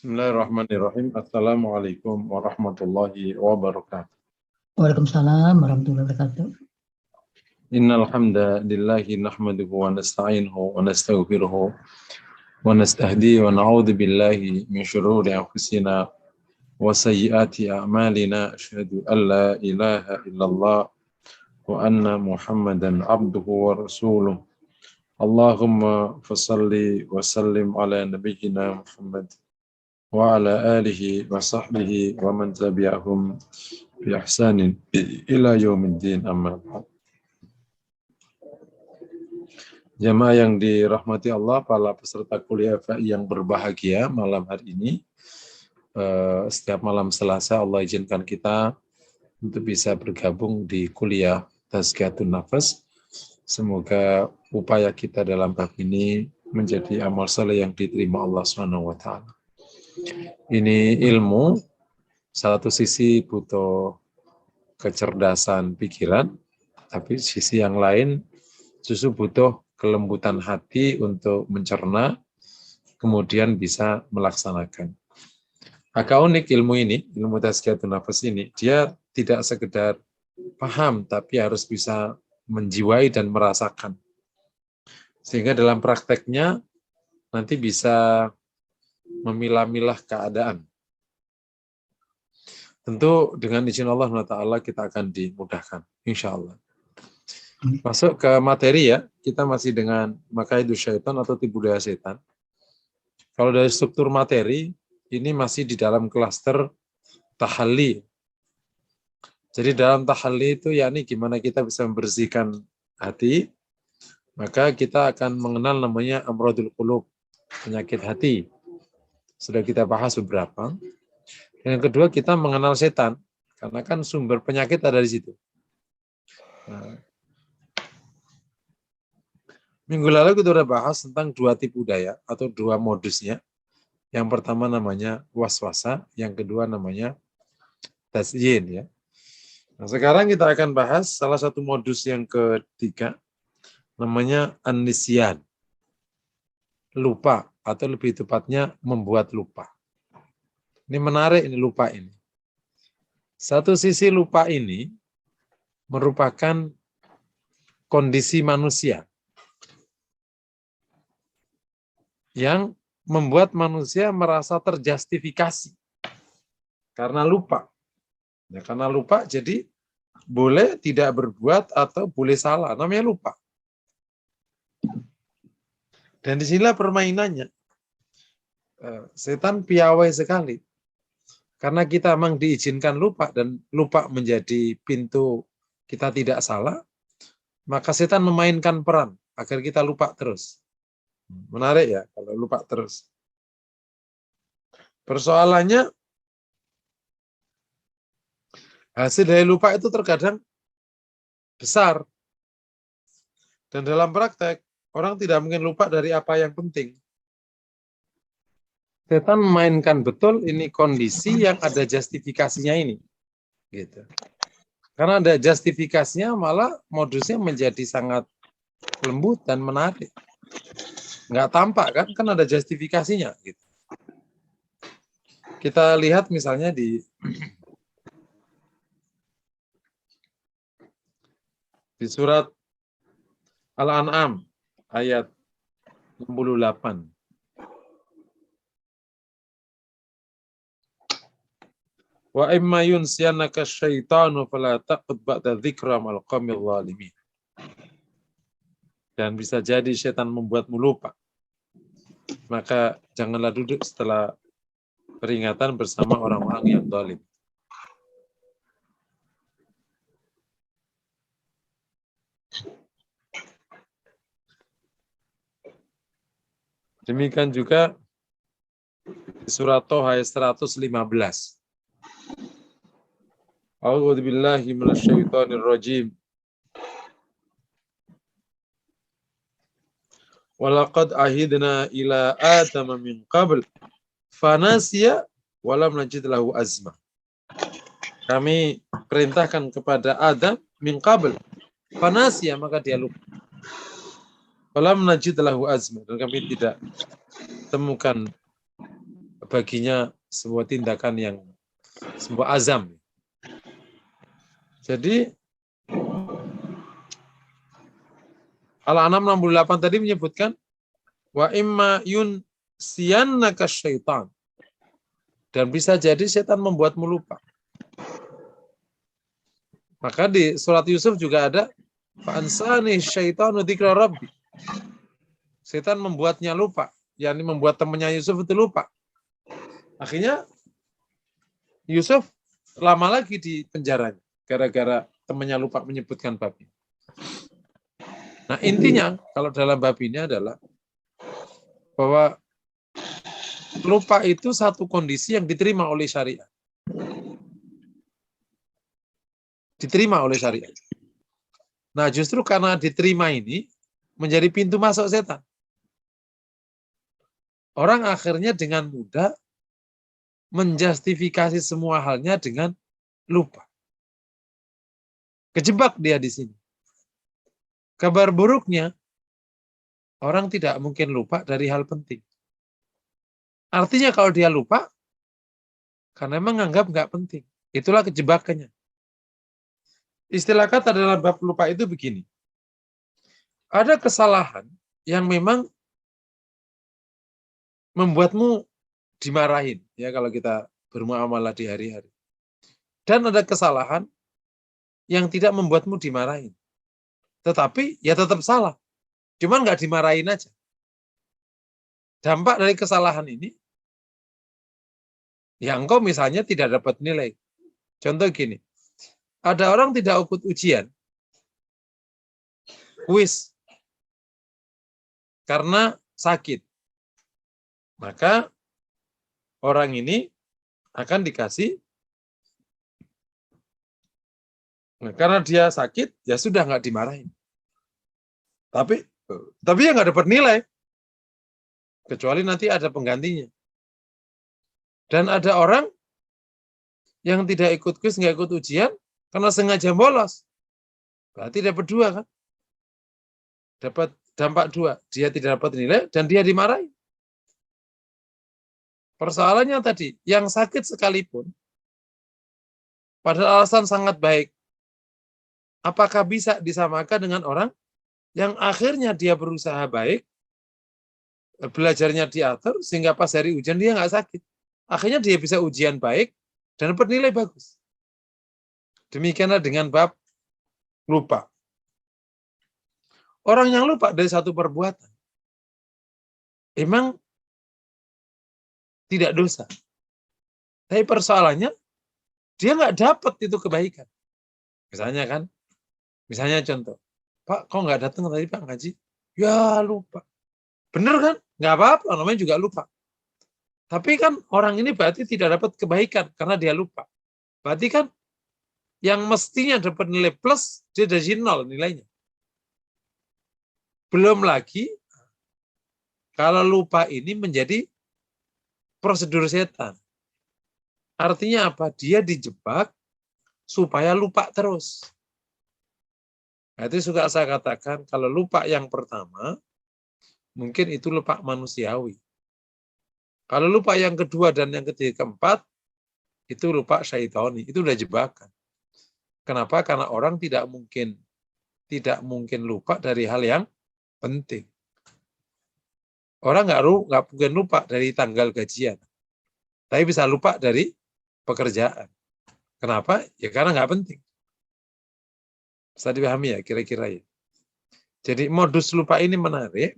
Bismillahirrahmanirrahim. Assalamualaikum warahmatullahi wabarakatuh. Waalaikumsalam warahmatullahi wabarakatuh. Innal hamdalillahi nahmaduhu wa nasta'inuhu wa nastaghfiruhu wa nastahdi wa na'udzu billahi min shururi anfusina wa sayyiati a'malina. Asyhadu an la ilaha illallah wa anna Muhammadan abduhu wa rasuluh. Allahumma fassalli wa sallim ala nabiyyina Muhammad wa ala alihi wa sahbihi wa man tabi'ahum bi ihsanin ila yaumiddin, amma ba'd. Jamaah yang dirahmati Allah, para peserta kuliah FAI yang berbahagia malam hari ini, setiap malam Selasa Allah izinkan kita untuk bisa bergabung di kuliah Tazkiyatun Nafas. Semoga upaya kita dalam bab ini menjadi amal saleh yang diterima Allah SWT. Ini ilmu, satu sisi butuh kecerdasan pikiran, tapi sisi yang lain justru butuh kelembutan hati untuk mencerna, kemudian bisa melaksanakan. Agak unik ilmu ini, ilmu Tazkiyatun Nafas ini, dia tidak sekedar paham, tapi harus bisa menjiwai dan merasakan. Sehingga dalam prakteknya nanti bisa memilah-milah keadaan. Tentu dengan izin Allah SWT kita akan dimudahkan, insya Allah. Masuk ke materi ya, kita masih dengan Makaidu Syaitan atau tipu daya setan. Kalau dari struktur materi, ini masih di dalam klaster tahalli. Jadi dalam tahalli itu yakni gimana kita bisa membersihkan hati, maka kita akan mengenal namanya amradul qulub, penyakit hati. Sudah kita bahas beberapa. Yang kedua kita mengenal setan, karena kan sumber penyakit ada di situ. Nah, minggu lalu kita sudah bahas tentang dua tipu daya atau dua modusnya. Yang pertama namanya waswasa, yang kedua namanya tazyin ya. Nah, sekarang kita akan bahas salah satu modus yang ketiga, namanya an-nisyan. Lupa, atau lebih tepatnya membuat lupa. Ini menarik, ini lupa ini. Satu sisi lupa ini merupakan kondisi manusia yang membuat manusia merasa terjustifikasi karena lupa. Ya, karena lupa jadi boleh tidak berbuat atau boleh salah, namanya lupa. Dan disinilah permainannya. Setan piawai sekali. Karena kita memang diizinkan lupa dan lupa menjadi pintu kita tidak salah, maka setan memainkan peran agar kita lupa terus. Menarik ya kalau lupa terus. Persoalannya hasil dari lupa itu terkadang besar. Dan dalam praktek orang tidak mungkin lupa dari apa yang penting. Setan memainkan betul ini kondisi yang ada justifikasinya ini. Gitu. Karena ada justifikasinya malah modusnya menjadi sangat lembut dan menarik. Nggak tampak kan ada justifikasinya. Gitu. Kita lihat misalnya di surat Al-An'am ayat 68. Wa imma yunsiyannaka syaitanu fala taqud ba'da dzikra mal qaumil zalimin. Dan bisa jadi setan membuatmu lupa. Maka janganlah duduk setelah peringatan bersama orang-orang yang zalim. Demikian juga di surat Toha ayat 115. A'udzu billahi minasyaitonir rajim. Walaqad ahidna ila Adama min qabl fanasiya walam najid lahu azma. Kami perintahkan kepada Adam min qabl fanasiya, maka dia lupa. Walam najid lahu azma, dan kami tidak temukan baginya sebuah tindakan yang sebuah azam. Jadi Al-An'am 68 tadi menyebutkan wa imma yunsiyannaka syaitan, dan bisa jadi setan membuatmu lupa. Maka di surat Yusuf juga ada fa'ansani syaitanu dzikra rabbi. Setan membuatnya lupa, yakni membuat temannya Yusuf itu lupa. Akhirnya Yusuf lama lagi di penjaranya gara-gara temannya lupa menyebutkan bab ini. Nah, intinya kalau dalam bab ini adalah bahwa lupa itu satu kondisi yang diterima oleh syariat. Diterima oleh syariat. Nah, justru karena diterima ini menjadi pintu masuk setan. Orang akhirnya dengan mudah menjustifikasi semua halnya dengan lupa. Kejebak dia di sini. Kabar buruknya, orang tidak mungkin lupa dari hal penting. Artinya kalau dia lupa, karena menganggap nggak penting. Itulah kejebakannya. Istilah kata dalam bab lupa itu begini. Ada kesalahan yang memang membuatmu dimarahin, ya kalau kita bermuamalah di hari-hari. Dan ada kesalahan yang tidak membuatmu dimarahin. Tetapi ya tetap salah. Cuman nggak dimarahin aja. Dampak dari kesalahan ini, ya engkau misalnya tidak dapat nilai. Contoh gini, ada orang tidak ikut ujian, kuis, karena sakit. Maka orang ini akan dikasih, nah, karena dia sakit, ya sudah nggak dimarahin. Tapi ya nggak dapat nilai. Kecuali nanti ada penggantinya. Dan ada orang yang tidak ikut kuis, nggak ikut ujian, karena sengaja bolos. Berarti dapat 2 kan? Dapat dampak 2. Dia tidak dapat nilai dan dia dimarahi. Persoalannya tadi, yang sakit sekalipun, pada alasan sangat baik, apakah bisa disamakan dengan orang yang akhirnya dia berusaha baik, belajarnya diatur, sehingga pas hari ujian dia nggak sakit. Akhirnya dia bisa ujian baik dan dapat nilai bagus. Demikianlah dengan bab lupa. Orang yang lupa dari satu perbuatan, emang tidak dosa. Tapi persoalannya, dia nggak dapat itu kebaikan. Misalnya contoh, Pak, kok nggak datang tadi Pak ngaji? Ya lupa. Bener kan? Nggak apa-apa, namanya juga lupa. Tapi kan orang ini berarti tidak dapat kebaikan karena dia lupa. Berarti kan yang mestinya dapat nilai plus, dia dari 0 nilainya. Belum lagi, kalau lupa ini menjadi prosedur setan. Artinya apa? Dia dijebak supaya lupa terus. Nah, itu suka saya katakan, kalau lupa yang pertama, mungkin itu lupa manusiawi. Kalau lupa yang kedua dan yang ketiga, keempat, itu lupa syaitani. Itu udah jebakan. Kenapa? Karena orang tidak mungkin lupa dari hal yang penting. Orang nggak mungkin lupa dari tanggal gajian, tapi bisa lupa dari pekerjaan. Kenapa? Ya karena nggak penting. Bisa dipahami ya kira-kira ya. Jadi modus lupa ini menarik,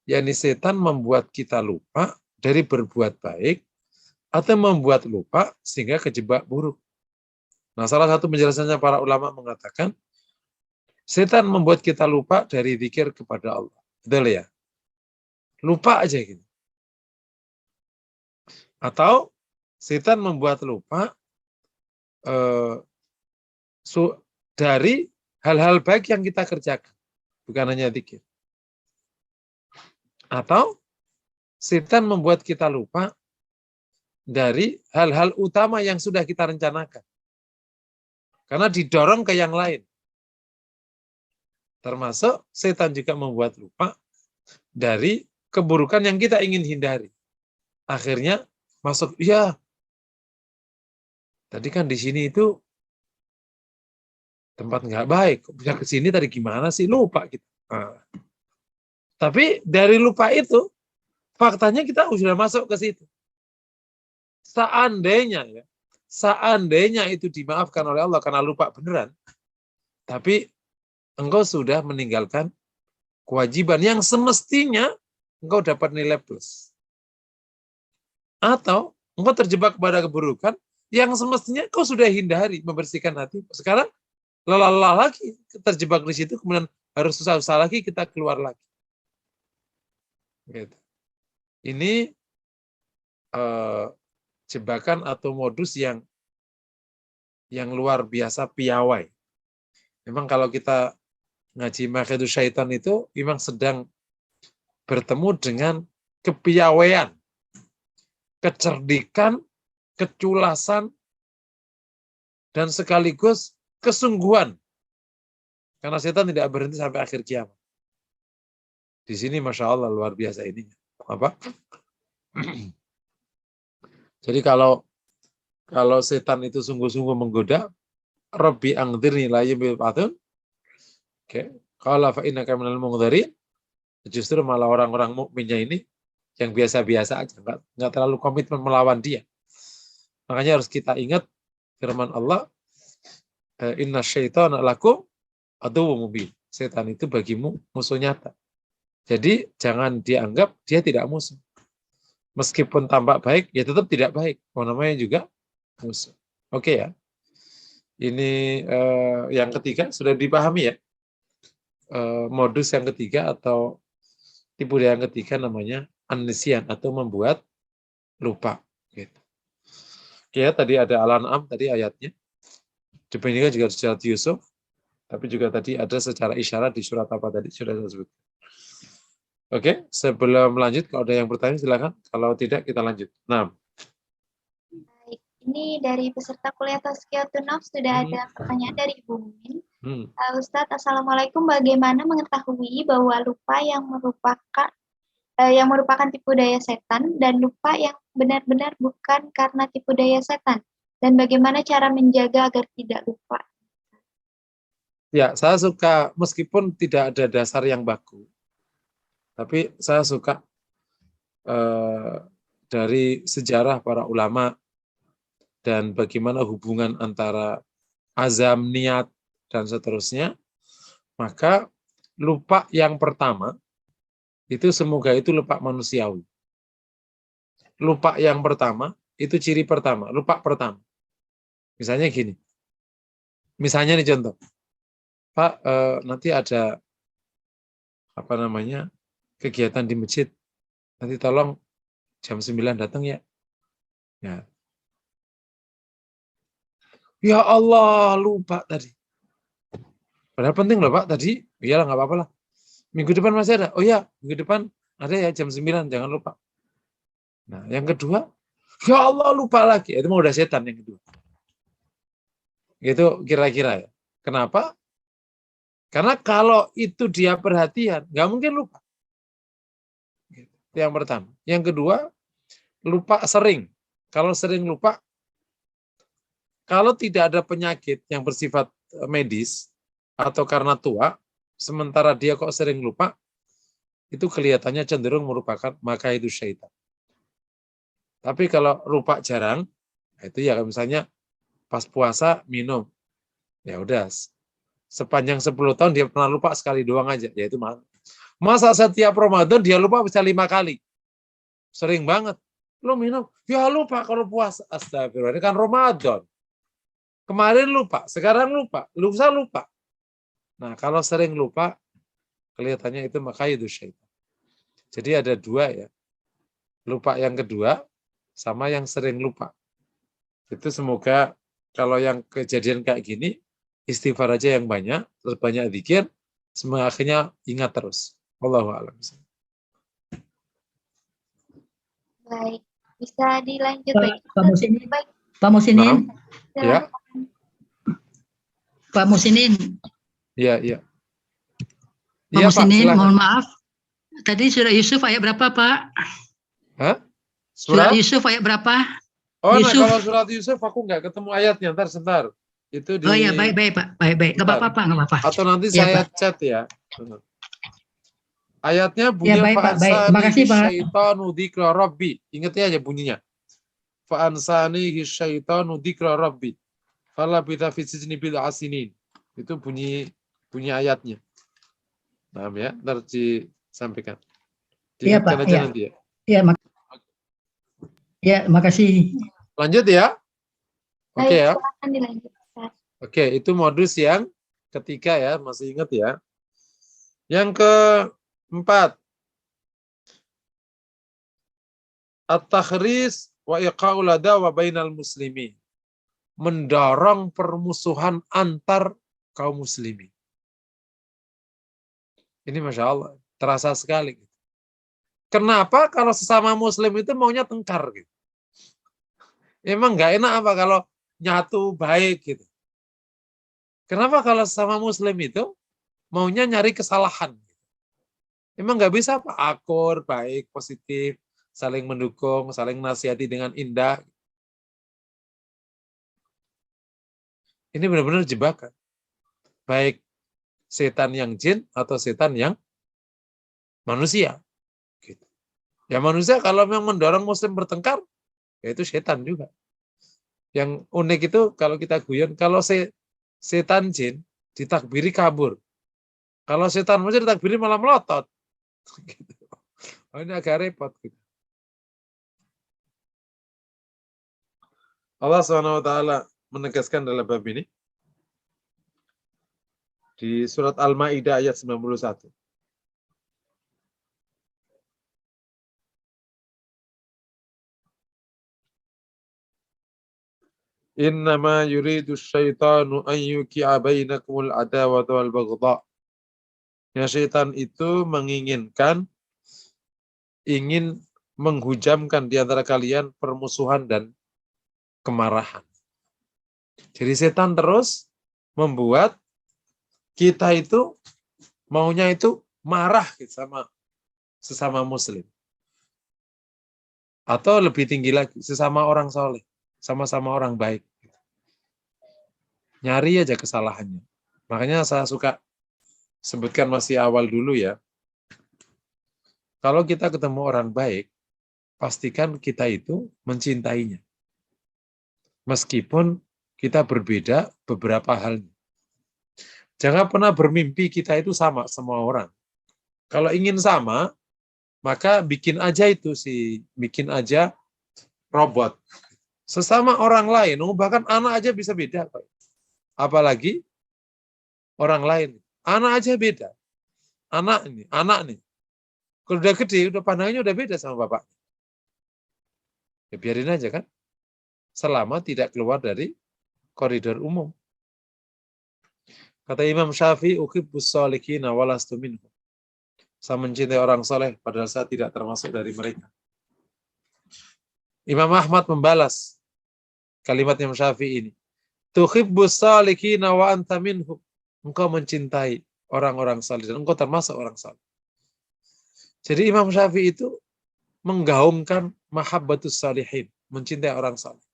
yakni setan membuat kita lupa dari berbuat baik atau membuat lupa sehingga kejebak buruk. Nah, salah satu penjelasannya para ulama mengatakan setan membuat kita lupa dari zikir kepada Allah. Betul ya? Lupa aja gitu. Atau setan membuat lupa dari hal-hal baik yang kita kerjakan, bukan hanya zikir. Atau setan membuat kita lupa dari hal-hal utama yang sudah kita rencanakan. Karena didorong ke yang lain. Termasuk setan juga membuat lupa dari keburukan yang kita ingin hindari. Akhirnya masuk, iya. Tadi kan di sini itu tempat nggak baik, bisa ke sini tadi gimana sih, lupa kita. Nah, tapi dari lupa itu, faktanya kita sudah masuk ke situ. Seandainya itu dimaafkan oleh Allah karena lupa beneran, tapi engkau sudah meninggalkan kewajiban yang semestinya engkau dapat nilai plus. Atau engkau terjebak pada keburukan yang semestinya kau sudah hindari, membersihkan hati. Sekarang lelah lagi terjebak di situ, kemudian harus susah-susah lagi kita keluar lagi. Gitu. Ini jebakan atau modus yang luar biasa piawai. Memang kalau kita ngaji Makhidus Syaitan itu memang sedang bertemu dengan kepiawaian, kecerdikan, keculasan, dan sekaligus kesungguhan. Karena setan tidak berhenti sampai akhir kiamat. Di sini Masya Allah luar biasa ini. Apa? Jadi kalau setan itu sungguh-sungguh menggoda, Rabbi angdzirni la yub'atsun. Oke. Qala fa innaka minal mungdzirin. Justru malah orang-orang mukminnya ini yang biasa-biasa aja, enggak terlalu komitmen melawan dia. Makanya harus kita ingat firman Allah, inna syaitana lakum aduwwum mubin. Setan itu bagimu musuh nyata. Jadi jangan dianggap dia tidak musuh. Meskipun tampak baik, ya tetap tidak baik. Namanya juga musuh. Oke ya. Ini yang ketiga sudah dipahami ya. Modus yang ketiga atau tipu daya yang ketiga namanya amnesian atau membuat lupa. Gitu. Ya, tadi ada Al-An'am tadi ayatnya. Demikian juga surat Yusuf. Tapi juga tadi ada secara isyarat di surat apa tadi sudah saya sebut. Oke, sebelum lanjut kalau ada yang bertanya silakan. Kalau tidak kita lanjut. Nah. Baik, ini dari peserta kuliah Tazkiyatun Nafs sudah ada pertanyaan dari Ibu Min. Ustadz, Assalamualaikum. Bagaimana mengetahui bahwa lupa yang merupakan tipu daya setan dan lupa yang benar-benar bukan karena tipu daya setan? Dan bagaimana cara menjaga agar tidak lupa? Ya, saya suka meskipun tidak ada dasar yang baku, tapi saya suka dari sejarah para ulama dan bagaimana hubungan antara azam, niat, dan seterusnya. Maka lupa yang pertama, itu semoga itu lupa manusiawi. Lupa yang pertama, itu ciri pertama, lupa pertama. Misalnya gini, misalnya nih contoh, Pak, nanti ada kegiatan di masjid, nanti tolong jam 9 datang ya. Ya Allah, lupa tadi. Padahal penting loh Pak tadi, iyalah nggak apa-apa lah. Minggu depan masih ada, oh ya minggu depan ada ya jam 9, jangan lupa. Nah yang kedua, ya Allah lupa lagi, itu mau udah setan yang kedua. Itu kira-kira ya. Kenapa? Karena kalau itu dia perhatian, nggak mungkin lupa. Itu yang pertama. Yang kedua, lupa sering. Kalau sering lupa, kalau tidak ada penyakit yang bersifat medis atau karena tua, sementara dia kok sering lupa, itu kelihatannya cenderung merupakan maka itu syaitan. Tapi kalau lupa jarang, itu ya misalnya pas puasa minum, ya udah sepanjang 10 tahun dia pernah lupa sekali doang aja, yaitu masa setiap Ramadan dia lupa bisa 5 kali, sering banget. Lo minum, ya lupa kalau puasa, astagfirullah, ini kan Ramadan. Kemarin lupa, sekarang lupa, lupa. Nah kalau sering lupa, kelihatannya itu maka itu syaitan. Jadi ada dua ya, lupa yang kedua sama yang sering lupa. Itu semoga kalau yang kejadian kayak gini, istighfar aja yang banyak, terus banyak zikir, semoga akhirnya ingat terus. Wallahu a'lam. Baik, bisa dilanjut Pak Musinin. Pak Musinin. Ya. Pak Musinin. Iya. Pak Musinin, mohon maaf. Tadi surah Yusuf ayat berapa, Pak? Hah? Surat Yusuf ayat berapa? Oh, nah Yusuf. kalau surat Yusuf aku nggak ketemu ayatnya. Ntar sebentar. Itu di. Oh ya, baik Pak, baik. Nggak apa-apa Pak, nggak apa-apa. Atau nanti Ya, saya Pak. chat ya. Ayatnya Ya bunyi baik Pak, baik. fa'ansani Makasih Pak. syaitanu dzikra rabbi. Ingatnya aja bunyinya. Fa'ansani syaitanu dzikra rabbi. Fala bita fi sijni bil asinin. Itu bunyi ayatnya. Paham ya? Ntar disampaikan. Iya Diingatkan Pak, aja ya. nanti ya. Ya, makasih. Lanjut ya. Oke ya. Silakan dilanjutkan. Oke, itu modus yang ketiga ya, masih ingat ya. Yang keempat, at-takhris wa iqa'ul adawa bainal muslimin. Mendorong permusuhan antar kaum muslimin. Ini Masya Allah, terasa sekali. Kenapa kalau sesama muslim itu maunya tengkar gitu? Emang nggak enak apa kalau nyatu baik gitu? Kenapa kalau sesama muslim itu maunya nyari kesalahan? Emang nggak bisa apa? Akur, baik, positif, saling mendukung, saling nasihati dengan indah. Ini benar-benar jebakan. Baik setan yang jin atau setan yang manusia. Gitu. Ya manusia kalau memang mendorong muslim bertengkar, ya itu setan juga. Yang unik itu kalau kita guyon, kalau setan jin ditakbiri kabur. Kalau setan manusia ditakbiri malah melotot. Gitu. Oh, ini agak repot. Gitu. Allah SWT menegaskan dalam bab ini di surat Al-Maidah ayat 91. Innama yuridu syaitanu an yuki'a bainakumul adawata wal baghdha. Ya, syaitan itu ingin menghujamkan di antara kalian permusuhan dan kemarahan. Jadi setan terus membuat kita itu maunya itu marah sama sesama muslim. Atau lebih tinggi lagi, sesama orang soleh, sama-sama orang baik. Nyari aja kesalahannya. Makanya saya suka sebutkan masih awal dulu ya. Kalau kita ketemu orang baik, pastikan kita itu mencintainya. Meskipun kita berbeda beberapa hal. Jangan pernah bermimpi kita itu sama semua orang. Kalau ingin sama, maka bikin aja robot. Sesama orang lain, bahkan anak aja bisa beda. Apalagi orang lain. Anak aja beda. Anak nih. Kalau udah gede, udah pandangannya udah beda sama bapak. Ya biarin aja kan. Selama tidak keluar dari koridor umum. Kata Imam Syafi'i, uhibbus sholihina walastu minhum. Saya mencintai orang soleh, padahal saya tidak termasuk dari mereka. Imam Ahmad membalas kalimat Imam Syafi'i ini. Tuhibbus sholihina wa anta minhum. Engkau mencintai orang-orang saleh dan engkau termasuk orang saleh. Jadi Imam Syafi'i itu menggaungkan mahabbatus salihin, mencintai orang saleh.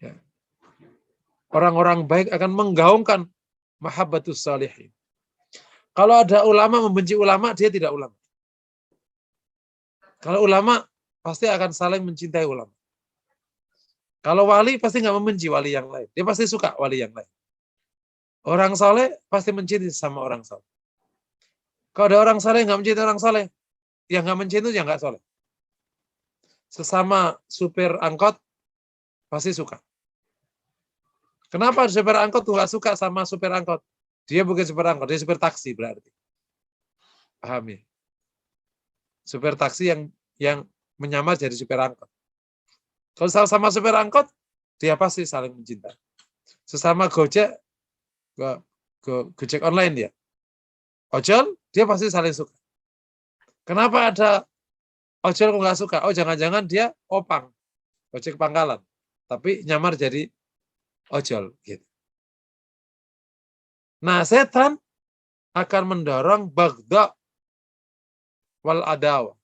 Ya. Orang-orang baik akan menggaungkan mahabbatus salihin. Kalau ada ulama membenci ulama, dia tidak ulama. Kalau ulama pasti akan saling mencintai ulama. Kalau wali pasti nggak membenci wali yang lain. Dia pasti suka wali yang lain. Orang saleh pasti mencintai sama orang saleh. Kalau ada orang saleh nggak mencintai orang saleh, yang nggak mencintai yang nggak saleh. Sesama supir angkot pasti suka. Kenapa supir angkot tuh nggak suka sama supir angkot? Dia bukan supir angkot, dia supir taksi berarti. Paham ya? Supir taksi yang menyamar jadi supir angkot. Kalau sama supir angkot, dia pasti saling mencintai. Sesama Gojek online dia. Ojol, dia pasti saling suka. Kenapa ada ojol kok nggak suka? Oh, jangan-jangan dia opang, ojek pangkalan, tapi nyamar jadi ojol gitu. Nah, setan akan mendorong baghdha wal adawa.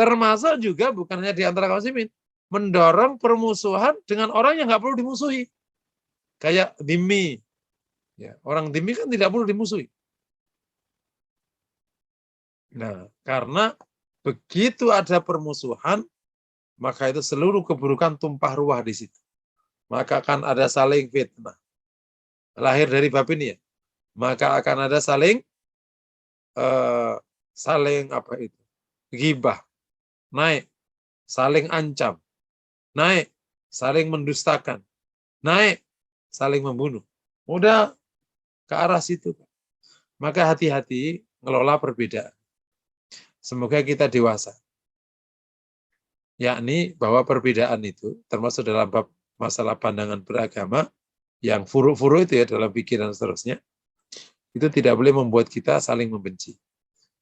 Termasuk juga bukan hanya di antara kaum muslimin, mendorong permusuhan dengan orang yang nggak perlu dimusuhi. Kayak dhimmi. Ya, orang dhimmi kan tidak perlu dimusuhi. Nah, karena begitu ada permusuhan, maka itu seluruh keburukan tumpah ruah di situ. Maka akan ada saling fitnah. Lahir dari bab ini ya. Maka akan ada saling apa itu? Ghibah. Naik. Saling ancam. Naik. Saling mendustakan. Naik. Saling membunuh. Mudah ke arah situ. Maka hati-hati ngelola perbedaan. Semoga kita dewasa. Yakni bahwa perbedaan itu termasuk dalam bab masalah pandangan beragama yang furu-furu itu ya dalam pikiran seterusnya, itu tidak boleh membuat kita saling membenci.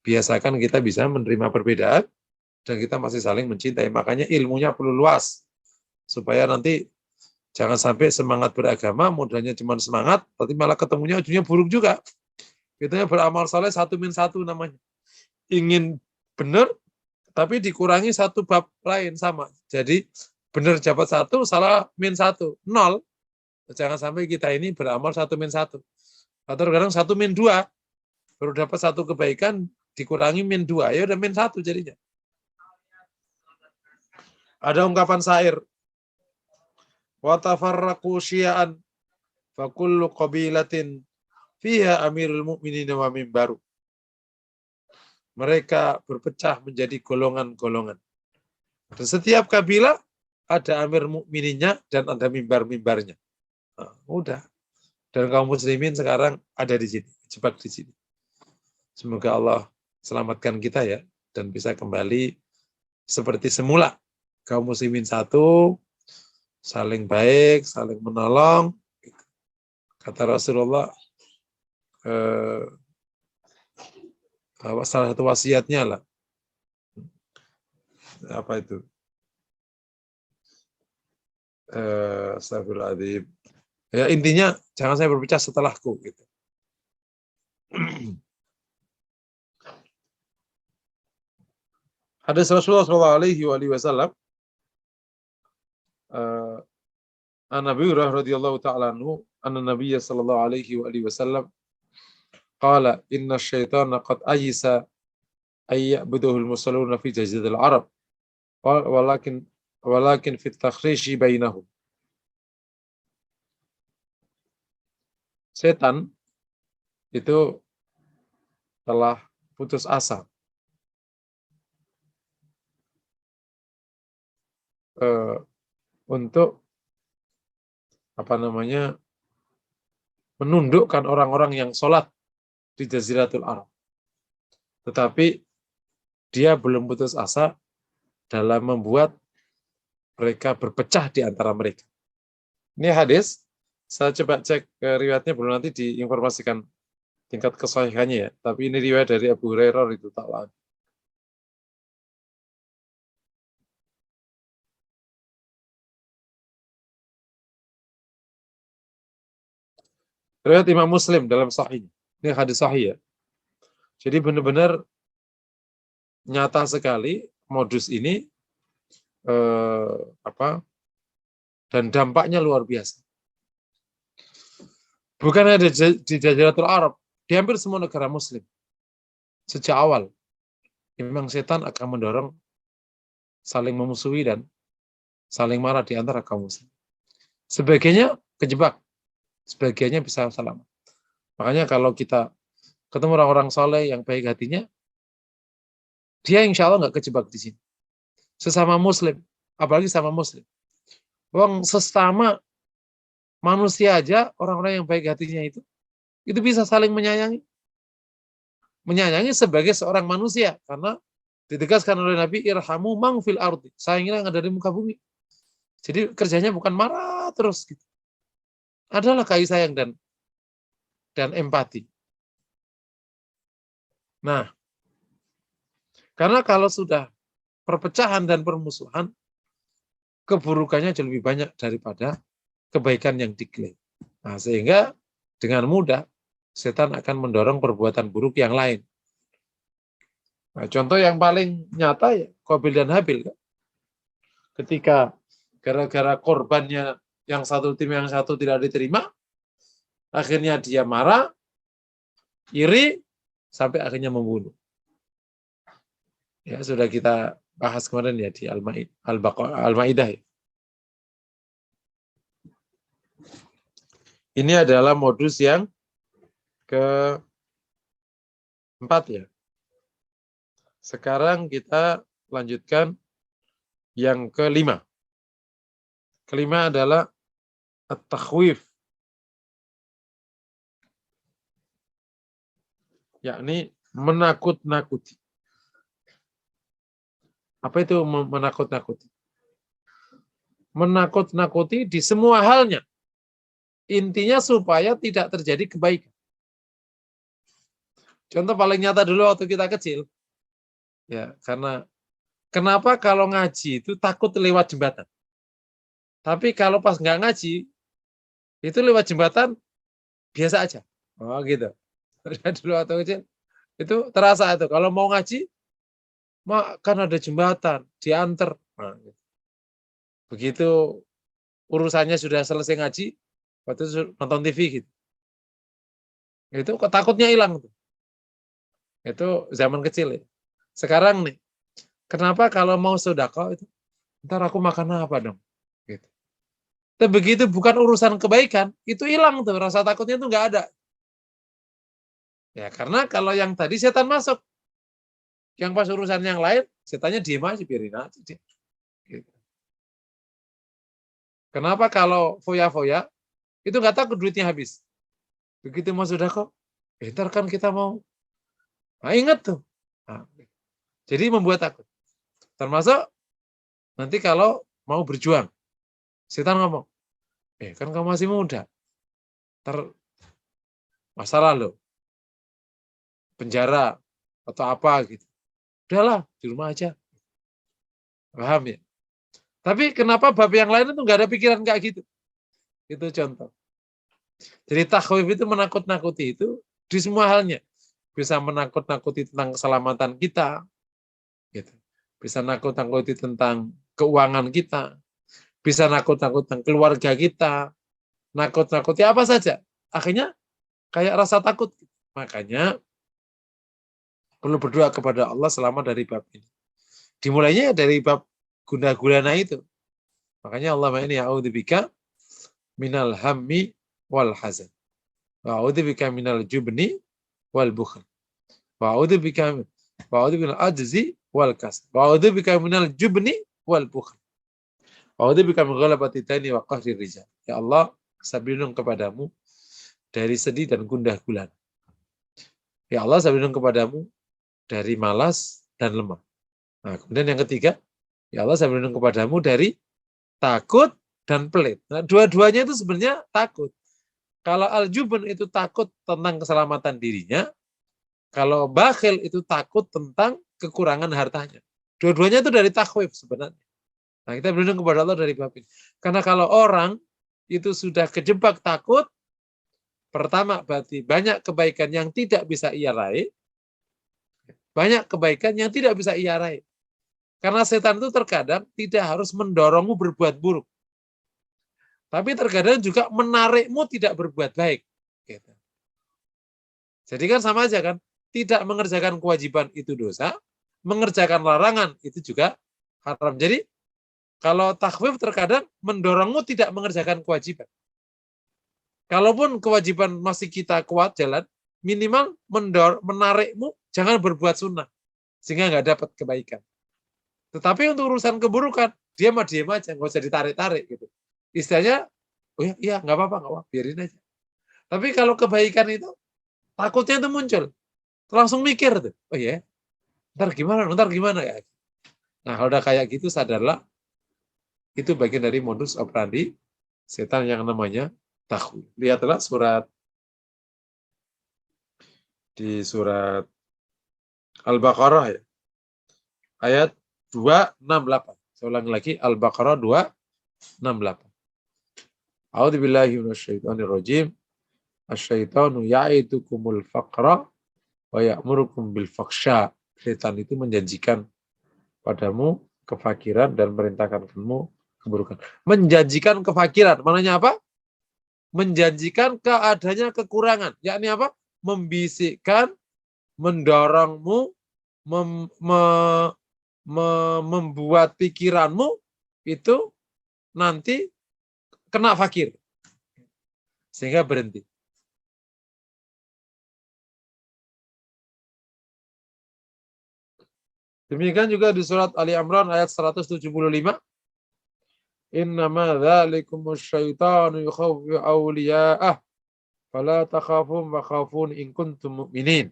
Biasakan kita bisa menerima perbedaan dan kita masih saling mencintai. Makanya ilmunya perlu luas supaya nanti jangan sampai semangat beragama modalnya cuma semangat, tapi malah ketemunya ujungnya buruk juga. Kitanya beramal saleh 1 min 1 namanya. Ingin benar tapi dikurangi satu bab lain sama. Jadi benar dapat 1, salah min 1, 0. Jangan sampai kita ini beramal 1 min 1. Atau kadang 1 min 2. Baru dapat 1 kebaikan, dikurangi min 2. Ya udah min 1 jadinya. Ada ungkapan syair. Wa tafarraqu syi'an fa kullu qabilatin fiha amirul mu'minin wa mimbaru. Mereka berpecah menjadi golongan-golongan. Dan setiap kabilah ada amir mukmininnya dan ada mimbar-mimbarnya. Nah, udah. Dan kaum muslimin sekarang ada di sini, jebak di sini. Semoga Allah selamatkan kita ya dan bisa kembali seperti semula. Kaum muslimin satu, saling baik, saling menolong. Kata Rasulullah, salah satu wasiatnya lah. Apa itu? Astagfirullahaladzim. Ya, intinya jangan saya berpecah setelahku gitu. Hadis Rasulullah SAW an Nabi radhiyallahu ta'ala anhu anna Nabiy sallallahu alaihi wasallam qala inna syaitana qad ayisa ay ya'buduhu al-musalluna fi jaziratil Arab walakin fi takhrishi bainahum. Setan itu telah putus asa untuk menundukkan orang-orang yang sholat di Jaziratul Arab. Tetapi dia belum putus asa dalam membuat mereka berpecah di antara mereka. Ini hadis, saya coba cek riwayatnya, belum nanti diinformasikan tingkat kesahihannya ya. Tapi ini riwayat dari Abu Hurairah itu ta'ala. Riwayat Imam Muslim dalam Sahih. Ini hadis sahih ya. Jadi benar-benar nyata sekali modus ini dan dampaknya luar biasa. Bukan ada di Jaziratul Arab, di hampir semua negara Muslim. Sejak awal, memang setan akan mendorong saling memusuhi dan saling marah di antara kaum Muslim. Sebagiannya kejebak, sebagiannya bisa selamat. Makanya kalau kita ketemu orang-orang soleh yang baik hatinya, dia insya Allah nggak kejebak di sini. Sesama Muslim, apalagi sama Muslim. Wong sesama manusia aja, orang-orang yang baik hatinya itu bisa saling menyayangi. Menyayangi sebagai seorang manusia, karena ditegaskan oleh Nabi, irhamu mang fil ardi, sayangilah yang ada di muka bumi. Jadi kerjanya bukan marah terus gitu. Adalah kasih sayang dan empati. Nah, karena kalau sudah perpecahan dan permusuhan, keburukannya jauh lebih banyak daripada kebaikan yang diklaim. Nah, sehingga dengan mudah setan akan mendorong perbuatan buruk yang lain. Nah, contoh yang paling nyata ya Qabil dan Habil. Kan? Ketika gara-gara korbannya yang satu tim yang satu tidak diterima, akhirnya dia marah, iri, sampai akhirnya membunuh. Ya, sudah kita bahas kemarin ya di Al-Maidah. Ini adalah modus yang keempat ya. Sekarang kita lanjutkan yang kelima. Kelima adalah at-takhwif. Yakni menakut-nakuti. Apa itu menakut-nakuti? Menakut-nakuti di semua halnya. Intinya supaya tidak terjadi kebaikan. Contoh paling nyata dulu waktu kita kecil. Ya, karena kenapa kalau ngaji itu takut lewat jembatan? Tapi kalau pas nggak ngaji, itu lewat jembatan biasa aja. Oh gitu. Dulu waktu kecil, itu terasa itu. Kalau mau ngaji, kan ada jembatan, diantar. Nah, gitu. Begitu urusannya sudah selesai ngaji, waktu itu nonton TV gitu. Itu takutnya hilang. Itu zaman kecil ya. Sekarang nih, kenapa kalau mau sedekah itu, ntar aku makan apa dong? Gitu. Dan begitu bukan urusan kebaikan, itu hilang tuh, rasa takutnya tuh nggak ada. Ya karena kalau yang tadi setan masuk, yang pas urusan yang lain, setannya diem aja, biarin aja dia. Gitu. Kenapa kalau foya-foya, itu nggak takut duitnya habis. Begitu mau sedekah, ntar kan kita mau, nah ingat tuh. Nah, jadi membuat takut. Termasuk nanti kalau mau berjuang, setan ngomong, kan kamu masih muda, masalah loh, penjara atau apa gitu. Udahlah, di rumah aja. Paham ya? Tapi kenapa bab yang lain itu nggak ada pikiran kayak gitu? Itu contoh. Jadi takhwif itu menakut-nakuti itu di semua halnya. Bisa menakut-nakuti tentang keselamatan kita, gitu. Bisa nakut-nakuti tentang keuangan kita, bisa nakut-nakuti tentang keluarga kita, nakut-nakuti apa saja. Akhirnya kayak rasa takut. Makanya perlu berdoa kepada Allah selama dari bab ini. Dimulainya dari bab guna-gulana itu. Makanya Allah ini a'udzubika minal hammi wal hazan. Wa a'udzubika minal jubni wal bukhl. Wa a'udzubika minal ajzi wal kasal. Wa a'udzubika minal jubni wal bukhl. Wa a'udzubika min ghalabati daini wa qahri rijal. Ya Allah, saya berlindung kepadamu dari sedih dan gundah gulana. Ya Allah, saya berlindung kepadamu dari malas dan lemah. Nah, kemudian yang ketiga, ya Allah, saya berlindung kepadamu dari takut dan pelit. Nah, dua-duanya itu sebenarnya takut. Kalau al-jubn itu takut tentang keselamatan dirinya, kalau bakhil itu takut tentang kekurangan hartanya. Dua-duanya itu dari takhwif sebenarnya. Nah, kita berlindung kepada Allah dari bab ini. Karena kalau orang itu sudah kejebak takut, pertama berarti banyak kebaikan yang tidak bisa ia raih, banyak kebaikan yang tidak bisa ia raih. Karena setan itu terkadang tidak harus mendorongmu berbuat buruk. Tapi terkadang juga menarikmu tidak berbuat baik. Gitu. Jadi kan sama aja kan. Tidak mengerjakan kewajiban itu dosa. Mengerjakan larangan itu juga haram. Jadi kalau takhwif terkadang mendorongmu tidak mengerjakan kewajiban. Kalaupun kewajiban masih kita kuat jalan, minimal menarikmu jangan berbuat sunnah. Sehingga nggak dapat kebaikan. Tetapi untuk urusan keburukan, dia mah diam aja, nggak usah ditarik-tarik gitu. Istilahnya, oh iya nggak apa-apa, biarin aja. Tapi kalau kebaikan itu, takutnya itu muncul. Langsung mikir tuh, oh iya, ntar gimana ya. Nah kalau udah kayak gitu, sadarlah, itu bagian dari modus operandi setan yang namanya takhwif. Lihatlah di surat Al-Baqarah ya, ayat 268. Saya ulangi lagi, Al-Baqarah 268. A'udzubillahi minasyaitonirrajim. Asyaitonu ya'idukumul faqra wa ya'murukum bil fahsya Setan itu menjanjikan padamu kefakiran dan merintahkan kamu keburukan. Menjanjikan kefakiran, maknanya apa? Menjanjikan keadanya kekurangan, yakni apa? Membisikkan, mendorongmu, membuat pikiranmu itu nanti kena fakir, sehingga berhenti. Demikian juga di surat Ali Imran ayat 175. Innama dzalikumus syaitanu yukhawwifu awliya'ah fala takhafun wa khafun in kuntum mu'minin.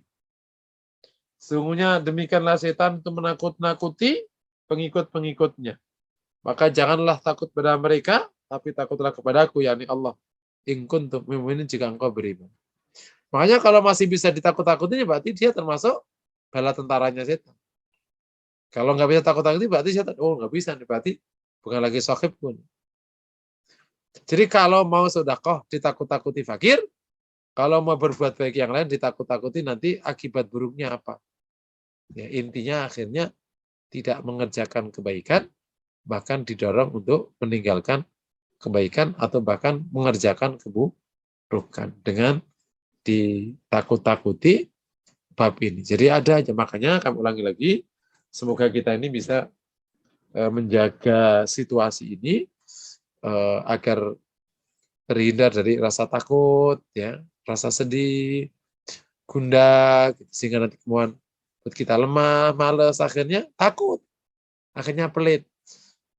Sungguhnya demikianlah setan itu menakut-nakuti pengikut-pengikutnya. Maka janganlah takut pada mereka, tapi takutlah kepadaku, yakni Allah. In kuntum mu'minin, jika engkau beriman. Makanya kalau masih bisa ditakut-takutin, berarti dia termasuk bala tentaranya setan. Kalau nggak bisa takut-takuti, berarti setan. Oh, nggak bisa, berarti bukan lagi sohib pun. Jadi kalau mau sedekah ditakut-takuti fakir, kalau mau berbuat baik yang lain ditakut-takuti nanti akibat buruknya apa. Ya, intinya akhirnya tidak mengerjakan kebaikan, bahkan didorong untuk meninggalkan kebaikan atau bahkan mengerjakan keburukan dengan ditakut-takuti bab ini. Jadi ada aja, makanya kami ulangi lagi, semoga kita ini bisa menjaga situasi ini agar terhindar dari rasa takut, ya, rasa sedih, gundah, sehingga nanti kemudian kita lemah, malas, akhirnya takut, akhirnya pelit.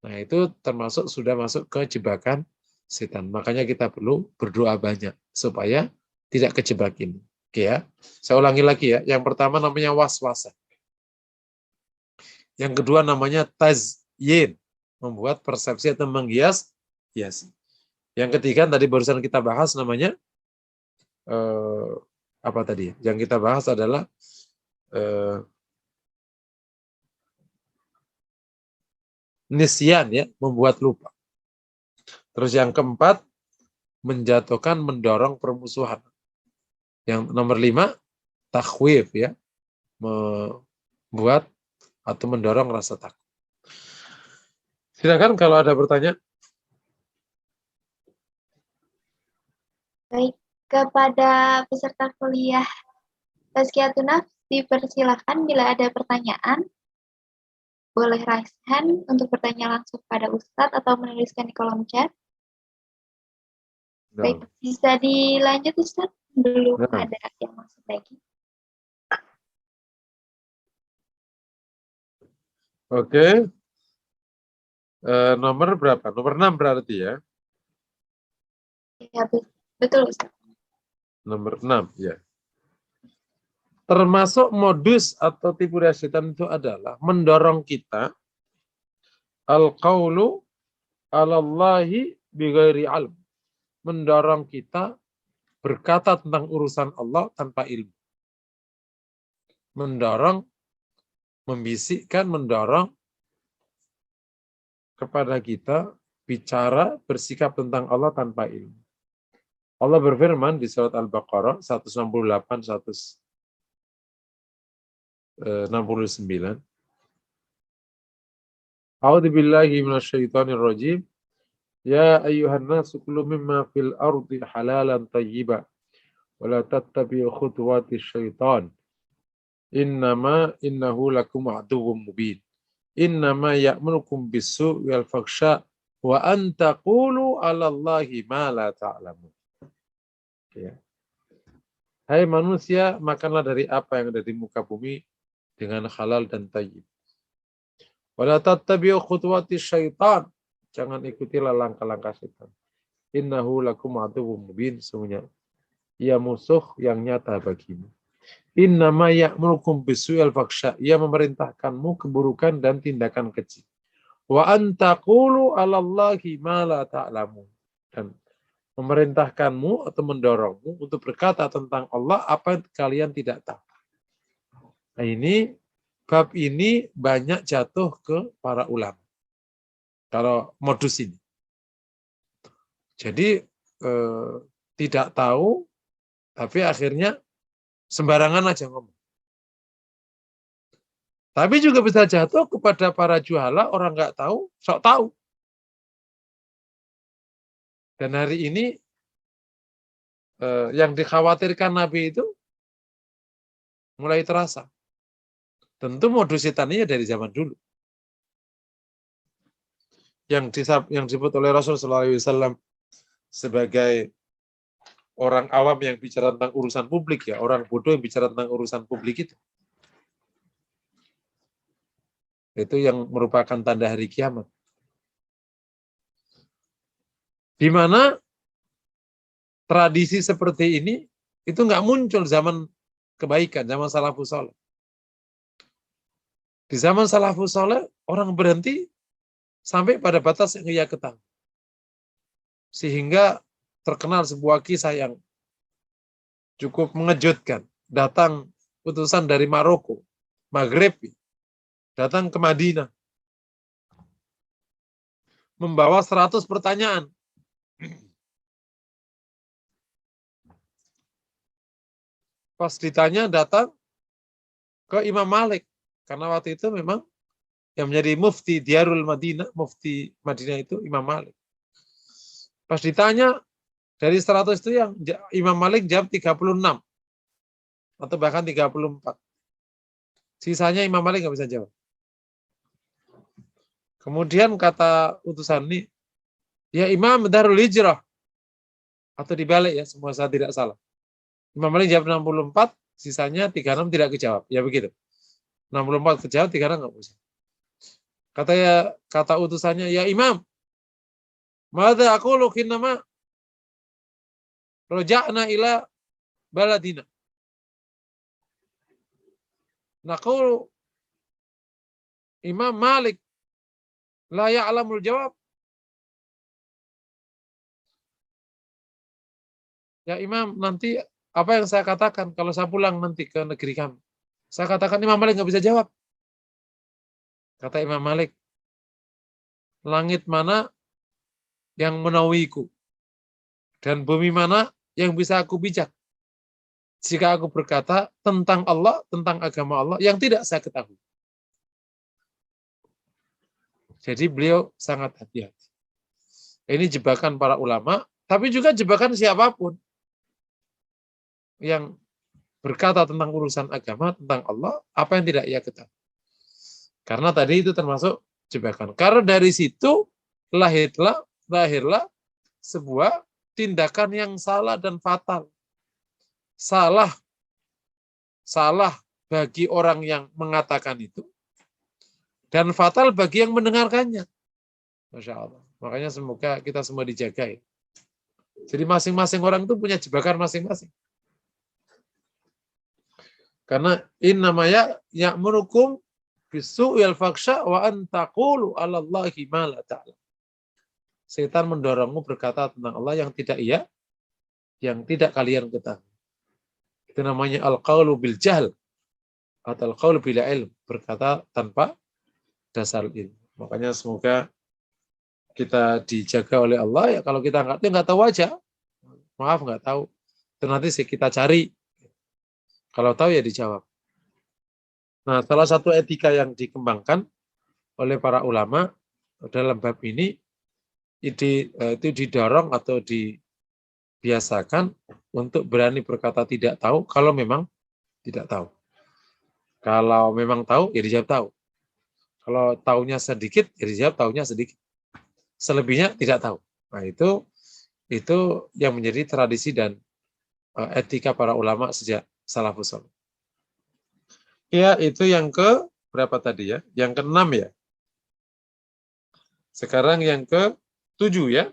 Nah, itu termasuk sudah masuk ke jebakan setan. Makanya kita perlu berdoa banyak supaya tidak kejebak ini. Oke ya. Saya ulangi lagi ya. Yang pertama namanya waswasa. Yang kedua namanya tazyin, membuat persepsi atau menghias. Yang ketiga tadi barusan kita bahas namanya apa tadi? Yang kita bahas adalah nisyan, ya, membuat lupa. Terus yang keempat, menjatuhkan, mendorong permusuhan. Yang nomor 5, takhwif, ya, membuat atau mendorong rasa takut. Silakan kalau ada pertanyaan. Baik, kepada peserta kuliah Tazkiyatun Nafs dipersilahkan bila ada pertanyaan, boleh raise hand untuk bertanya langsung pada Ustadz atau menuliskan di kolom chat. Baik, bisa dilanjut Ustadz? Belum ada yang masuk lagi. Oke. Nomor berapa? Nomor 6 berarti ya? Ya, betul Ustadz. Nomor 6, ya. Termasuk modus atau tipu daya setan itu adalah mendorong kita al-qaulu 'alallahi bighairi ilm. Mendorong kita berkata tentang urusan Allah tanpa ilmu. Mendorong, membisikkan, mendorong kepada kita bicara, bersikap tentang Allah tanpa ilmu. Allah berfirman di surat Al-Baqarah 168, 169. A'udzu billahi minasyaitonir rajim. Ya ayyuhan nasu kulu mimma fil ardi halalan thayyiba wa la tattabi'u khutuwatis syaitan. Innahu lakum aduwwum mubin. Innama ya'murukum bis-su'i wal fakhsha wa an taqulu 'alallahi ma la ta'lamun. Ya. Hai manusia, makanlah dari apa yang ada di muka bumi dengan halal dan thayyib. Wa la tattabi'u khutuwatis syaitan. Jangan ikutilah langkah-langkah setan. Innahu lakum aduwwum mubin. Sungguhnya ia musuh yang nyata bagimu. Innama ya'murukum bis-su'i wal fakhsha. Ia memerintahkanmu keburukan dan tindakan keji. Wa an taqulu 'alallahi ma la ta'lamun. Dan memerintahkanmu atau mendorongmu untuk berkata tentang Allah apa yang kalian tidak tahu. Nah, ini bab ini banyak jatuh ke para ulama. Kalau modus ini. Jadi tidak tahu, tapi akhirnya sembarangan aja ngomong. Tapi juga bisa jatuh kepada para juhala, orang nggak tahu, sok tahu. Dan hari ini yang dikhawatirkan Nabi itu mulai terasa. Tentu modus setannya dari zaman dulu. Yang disebut oleh Rasulullah SAW sebagai orang awam yang bicara tentang urusan publik, ya, orang bodoh yang bicara tentang urusan publik itu yang merupakan tanda hari kiamat. Di mana tradisi seperti ini itu nggak muncul zaman kebaikan, zaman salafus saleh. Di zaman salafus saleh orang berhenti sampai pada batas yang ia ketahui. Sehingga terkenal sebuah kisah yang cukup mengejutkan. Datang utusan dari Maroko, Maghreb, datang ke Madinah. Membawa 100 pertanyaan. Pas ditanya datang ke Imam Malik. Karena waktu itu memang yang menjadi mufti Diarul Madinah, mufti Madinah itu Imam Malik. Pas ditanya, dari 100 itu yang Imam Malik jawab 36. Atau bahkan 34. Sisanya Imam Malik nggak bisa jawab. Kemudian kata utusan ini, ya Imam Darul Hijrah. Atau dibalik ya, semua saya tidak salah. Imam Malik jawab 64, sisanya 36 tidak kejawab. Ya begitu. 64 kejawab, 36 nggak bisa. Kata utusannya, ya Imam, madza aqulu nama roja'na ila baladina. Naqulu Imam Malik la ya'lamul jawab. Ya Imam, nanti apa yang saya katakan kalau saya pulang nanti ke negeri kami? Saya katakan Imam Malik nggak bisa jawab. Kata Imam Malik, langit mana yang menaungiku dan bumi mana yang bisa aku bijak jika aku berkata tentang Allah, tentang agama Allah yang tidak saya ketahui. Jadi beliau sangat hati-hati. Ini jebakan para ulama, tapi juga jebakan siapapun yang berkata tentang urusan agama, tentang Allah, apa yang tidak ia ketahui. Karena tadi itu termasuk jebakan. Karena dari situ lahirlah sebuah tindakan yang salah dan fatal. Salah bagi orang yang mengatakan itu, dan fatal bagi yang mendengarkannya. Masya Allah. Makanya semoga kita semua dijaga ya. Jadi masing-masing orang itu punya jebakan masing-masing. Karena innamaya ya'murukum bisu'il faksha wa an taqulu 'ala Allahi ma la ta'lam. Setan mendorongmu berkata tentang Allah yang tidak kalian ketahui. Itu namanya al-qaulu bil jahl atau al-qaulu bila ilm, berkata tanpa dasar ilmu. Makanya semoga kita dijaga oleh Allah ya. Kalau kita nggak tahu aja, maaf nggak tahu, itu nanti kita cari. Kalau tahu ya dijawab. Nah, salah satu etika yang dikembangkan oleh para ulama dalam bab ini itu didorong atau dibiasakan untuk berani berkata tidak tahu kalau memang tidak tahu. Kalau memang tahu ya dijawab tahu. Kalau tahunya sedikit ya dijawab tahunya sedikit. Selebihnya tidak tahu. Nah, itu yang menjadi tradisi dan etika para ulama sejak salafus saleh. Ya, itu yang ke berapa tadi ya? Yang ke-6 ya. Sekarang yang ke-7 ya.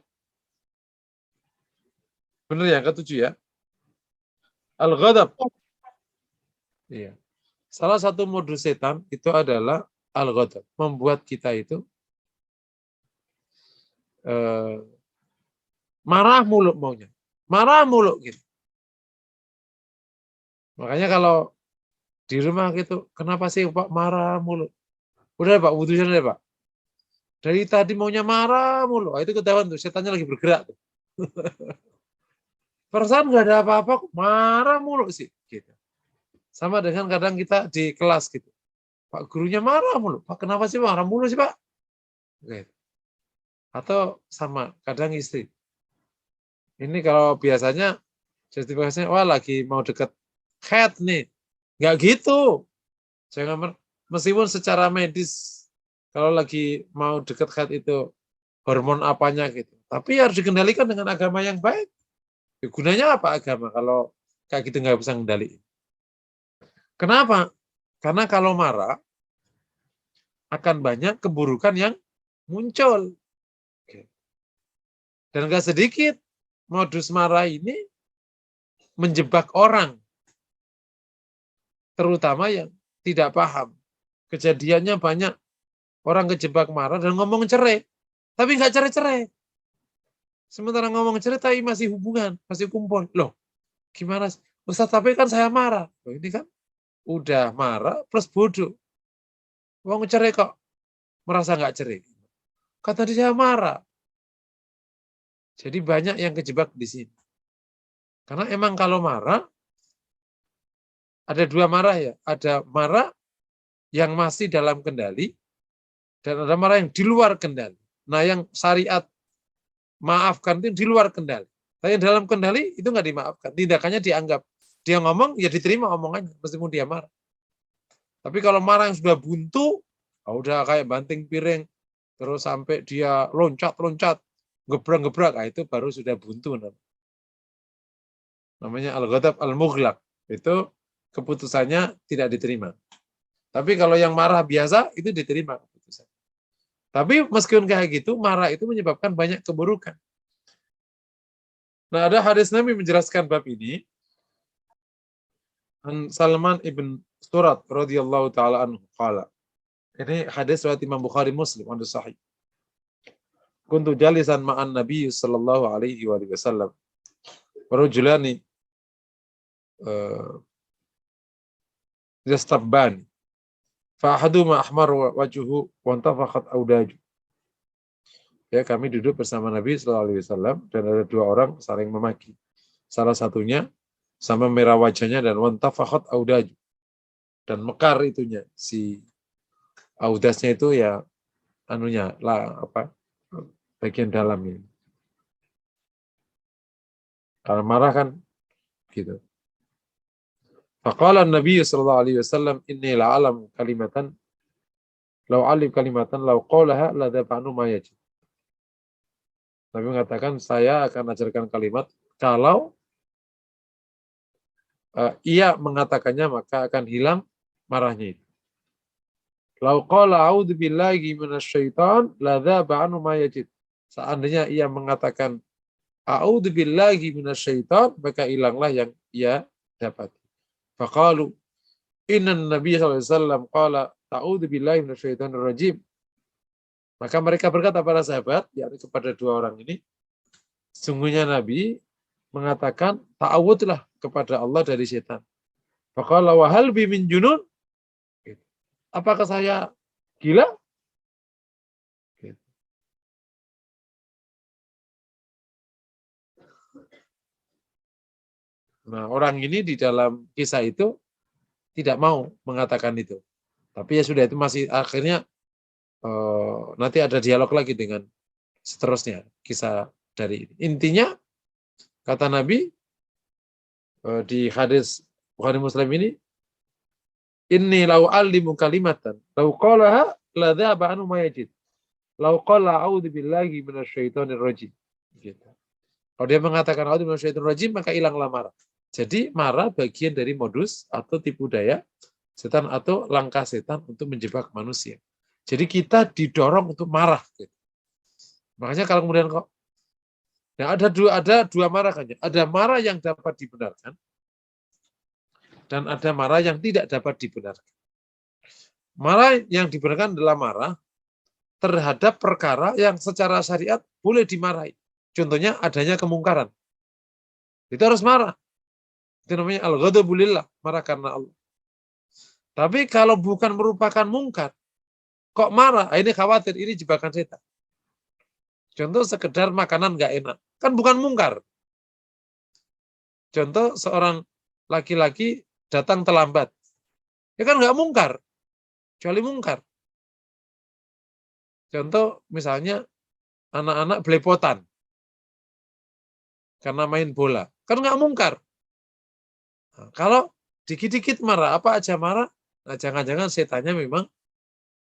Benar ya, ke-7 ya. Al-ghadab. Iya. Salah satu modus setan itu adalah al-ghadab, membuat kita itu marah mulu maunya. Marah mulu gitu. Makanya kalau di rumah gitu, kenapa sih Pak marah mulu? Udah Pak, putusin deh Pak. Dari tadi maunya marah mulu. Itu ketahuan tuh, setannya lagi bergerak tuh. Perasaan nggak ada apa-apa, marah mulu sih. Gitu. Sama dengan kadang kita di kelas gitu. Pak gurunya marah mulu. Pak kenapa sih marah mulu sih Pak? Gitu. Atau sama, kadang istri. Ini kalau biasanya justifikasinya, wah lagi mau deket head nih. Nggak gitu. Jangan meskipun secara medis, kalau lagi mau deket head itu hormon apanya gitu. Tapi harus dikendalikan dengan agama yang baik. Ya, gunanya apa agama kalau kayak gitu nggak bisa kendaliin? Kenapa? Karena kalau marah, akan banyak keburukan yang muncul. Dan nggak sedikit modus marah ini menjebak orang, terutama yang tidak paham. Kejadiannya banyak orang kejebak marah dan ngomong cerai, tapi nggak cerai-cerai. Sementara ngomong cerai tapi masih hubungan, masih kumpul. Loh, gimana? Ustaz, tapi kan saya marah. Loh, ini kan udah marah plus bodoh. Wong cerai kok merasa nggak cerai. Kata dia marah. Jadi banyak yang kejebak di sini. Karena emang kalau marah, ada dua marah ya. Ada marah yang masih dalam kendali, dan ada marah yang di luar kendali. Nah yang syariat maafkan itu di luar kendali. Tapi yang dalam kendali itu nggak dimaafkan. Tindakannya dianggap. Dia ngomong, ya diterima omongannya, meskipun dia marah. Tapi kalau marah yang sudah buntu, udah kayak banting piring, terus sampai dia loncat-loncat, gebrak-gebrak, itu baru sudah buntu. Namanya al-ghadab al-mughlaq. Itu keputusannya tidak diterima. Tapi kalau yang marah biasa, itu diterima keputusan. Tapi meskipun kayak gitu, marah itu menyebabkan banyak keburukan. Nah, ada hadis Nabi menjelaskan bab ini. Salman ibn Surat radhiyallahu taala anhu qala. Ini hadis riwayat Imam Bukhari Muslim, hadis sahih. Kuntu jalisan ma'an Nabi sallallahu alaihi wasallam. Rajulani yastabbani. Fa ahaduma ahmar wajhuhu wa antafakhat audaju. Ya, kami duduk bersama Nabi sallallahu alaihi wasallam dan ada dua orang saling memaki. Salah satunya sama merah wajahnya dan wantafakhat audaju. Dan mekar itunya, si audasnya itu ya anunya lah apa bagian dalam ini. Kalau marah kan gitu. Faqala Nabi sallallahu alaihi wasallam inni la'alam kalimatan law alim kalimatan law qalaha la dafa'nu ma yajid. Nabi mengatakan saya akan ajarkan kalimat kalau ia mengatakannya maka akan hilang marahnya itu. Lau qala a'udzu billahi minasyaitan la dzaba anhu ma yajid. Seandainya ia mengatakan a'udzu billahi minasyaitan, maka hilanglah yang ia dapat. Faqalu inna Nabi sallallahu alaihi wasallam qala a'udzu billahi minasyaitonir rajim. Maka mereka berkata para sahabat, yakni kepada dua orang ini, sungguhnya Nabi mengatakan ta'awudlah kepada Allah dari setan. Faqala wa hal bi min junun? Apakah saya gila? Nah, orang ini di dalam kisah itu tidak mau mengatakan itu. Tapi ya sudah, itu masih akhirnya nanti ada dialog lagi dengan seterusnya kisah dari ini. Intinya kata Nabi di hadis Bukhari Muslim ini, inni lau alimu kalimatan lau qalaha la dhaba anhu ma yajid lau qala a'udzu billahi minasyaitonir rajim. Gitu. Kalau dia mengatakan a'udzu minasyaitonir rajim, maka hilanglah marah. Jadi marah bagian dari modus atau tipu daya setan atau langkah setan untuk menjebak manusia. Jadi kita didorong untuk marah. Gitu. Makanya kalau kemudian kok ada dua marah kan? Ada marah yang dapat dibenarkan dan ada marah yang tidak dapat dibenarkan. Marah yang dibenarkan adalah marah terhadap perkara yang secara syariat boleh dimarahi. Contohnya adanya kemungkaran. Itu harus marah. Itu namanya al-ghadabu lillah, marah karena Allah. Tapi kalau bukan merupakan mungkar, kok marah? Ini khawatir, ini jebakan setan. Contoh sekedar makanan nggak enak, kan bukan mungkar. Contoh seorang laki-laki datang terlambat, ya kan nggak mungkar. kecuali mungkar. Contoh misalnya anak-anak belepotan karena main bola, kan nggak mungkar. Nah, kalau dikit-dikit marah, apa aja marah, nah jangan-jangan setannya memang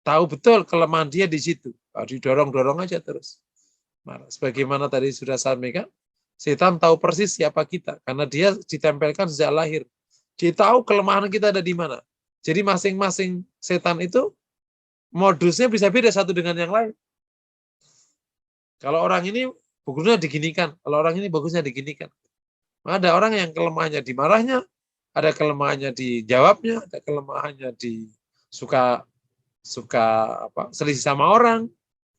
tahu betul kelemahan dia di situ. Nah, didorong-dorong aja terus. Marah. Sebagaimana tadi sudah saya sampaikan, setan tahu persis siapa kita, karena dia ditempelkan sejak lahir. Dia tahu kelemahan kita ada di mana. Jadi masing-masing setan itu modusnya bisa beda satu dengan yang lain. Kalau orang ini bagusnya diginikan, kalau orang ini bagusnya diginikan. Ada orang yang kelemahannya di marahnya, ada kelemahannya di jawabnya, ada kelemahannya di suka selisih sama orang,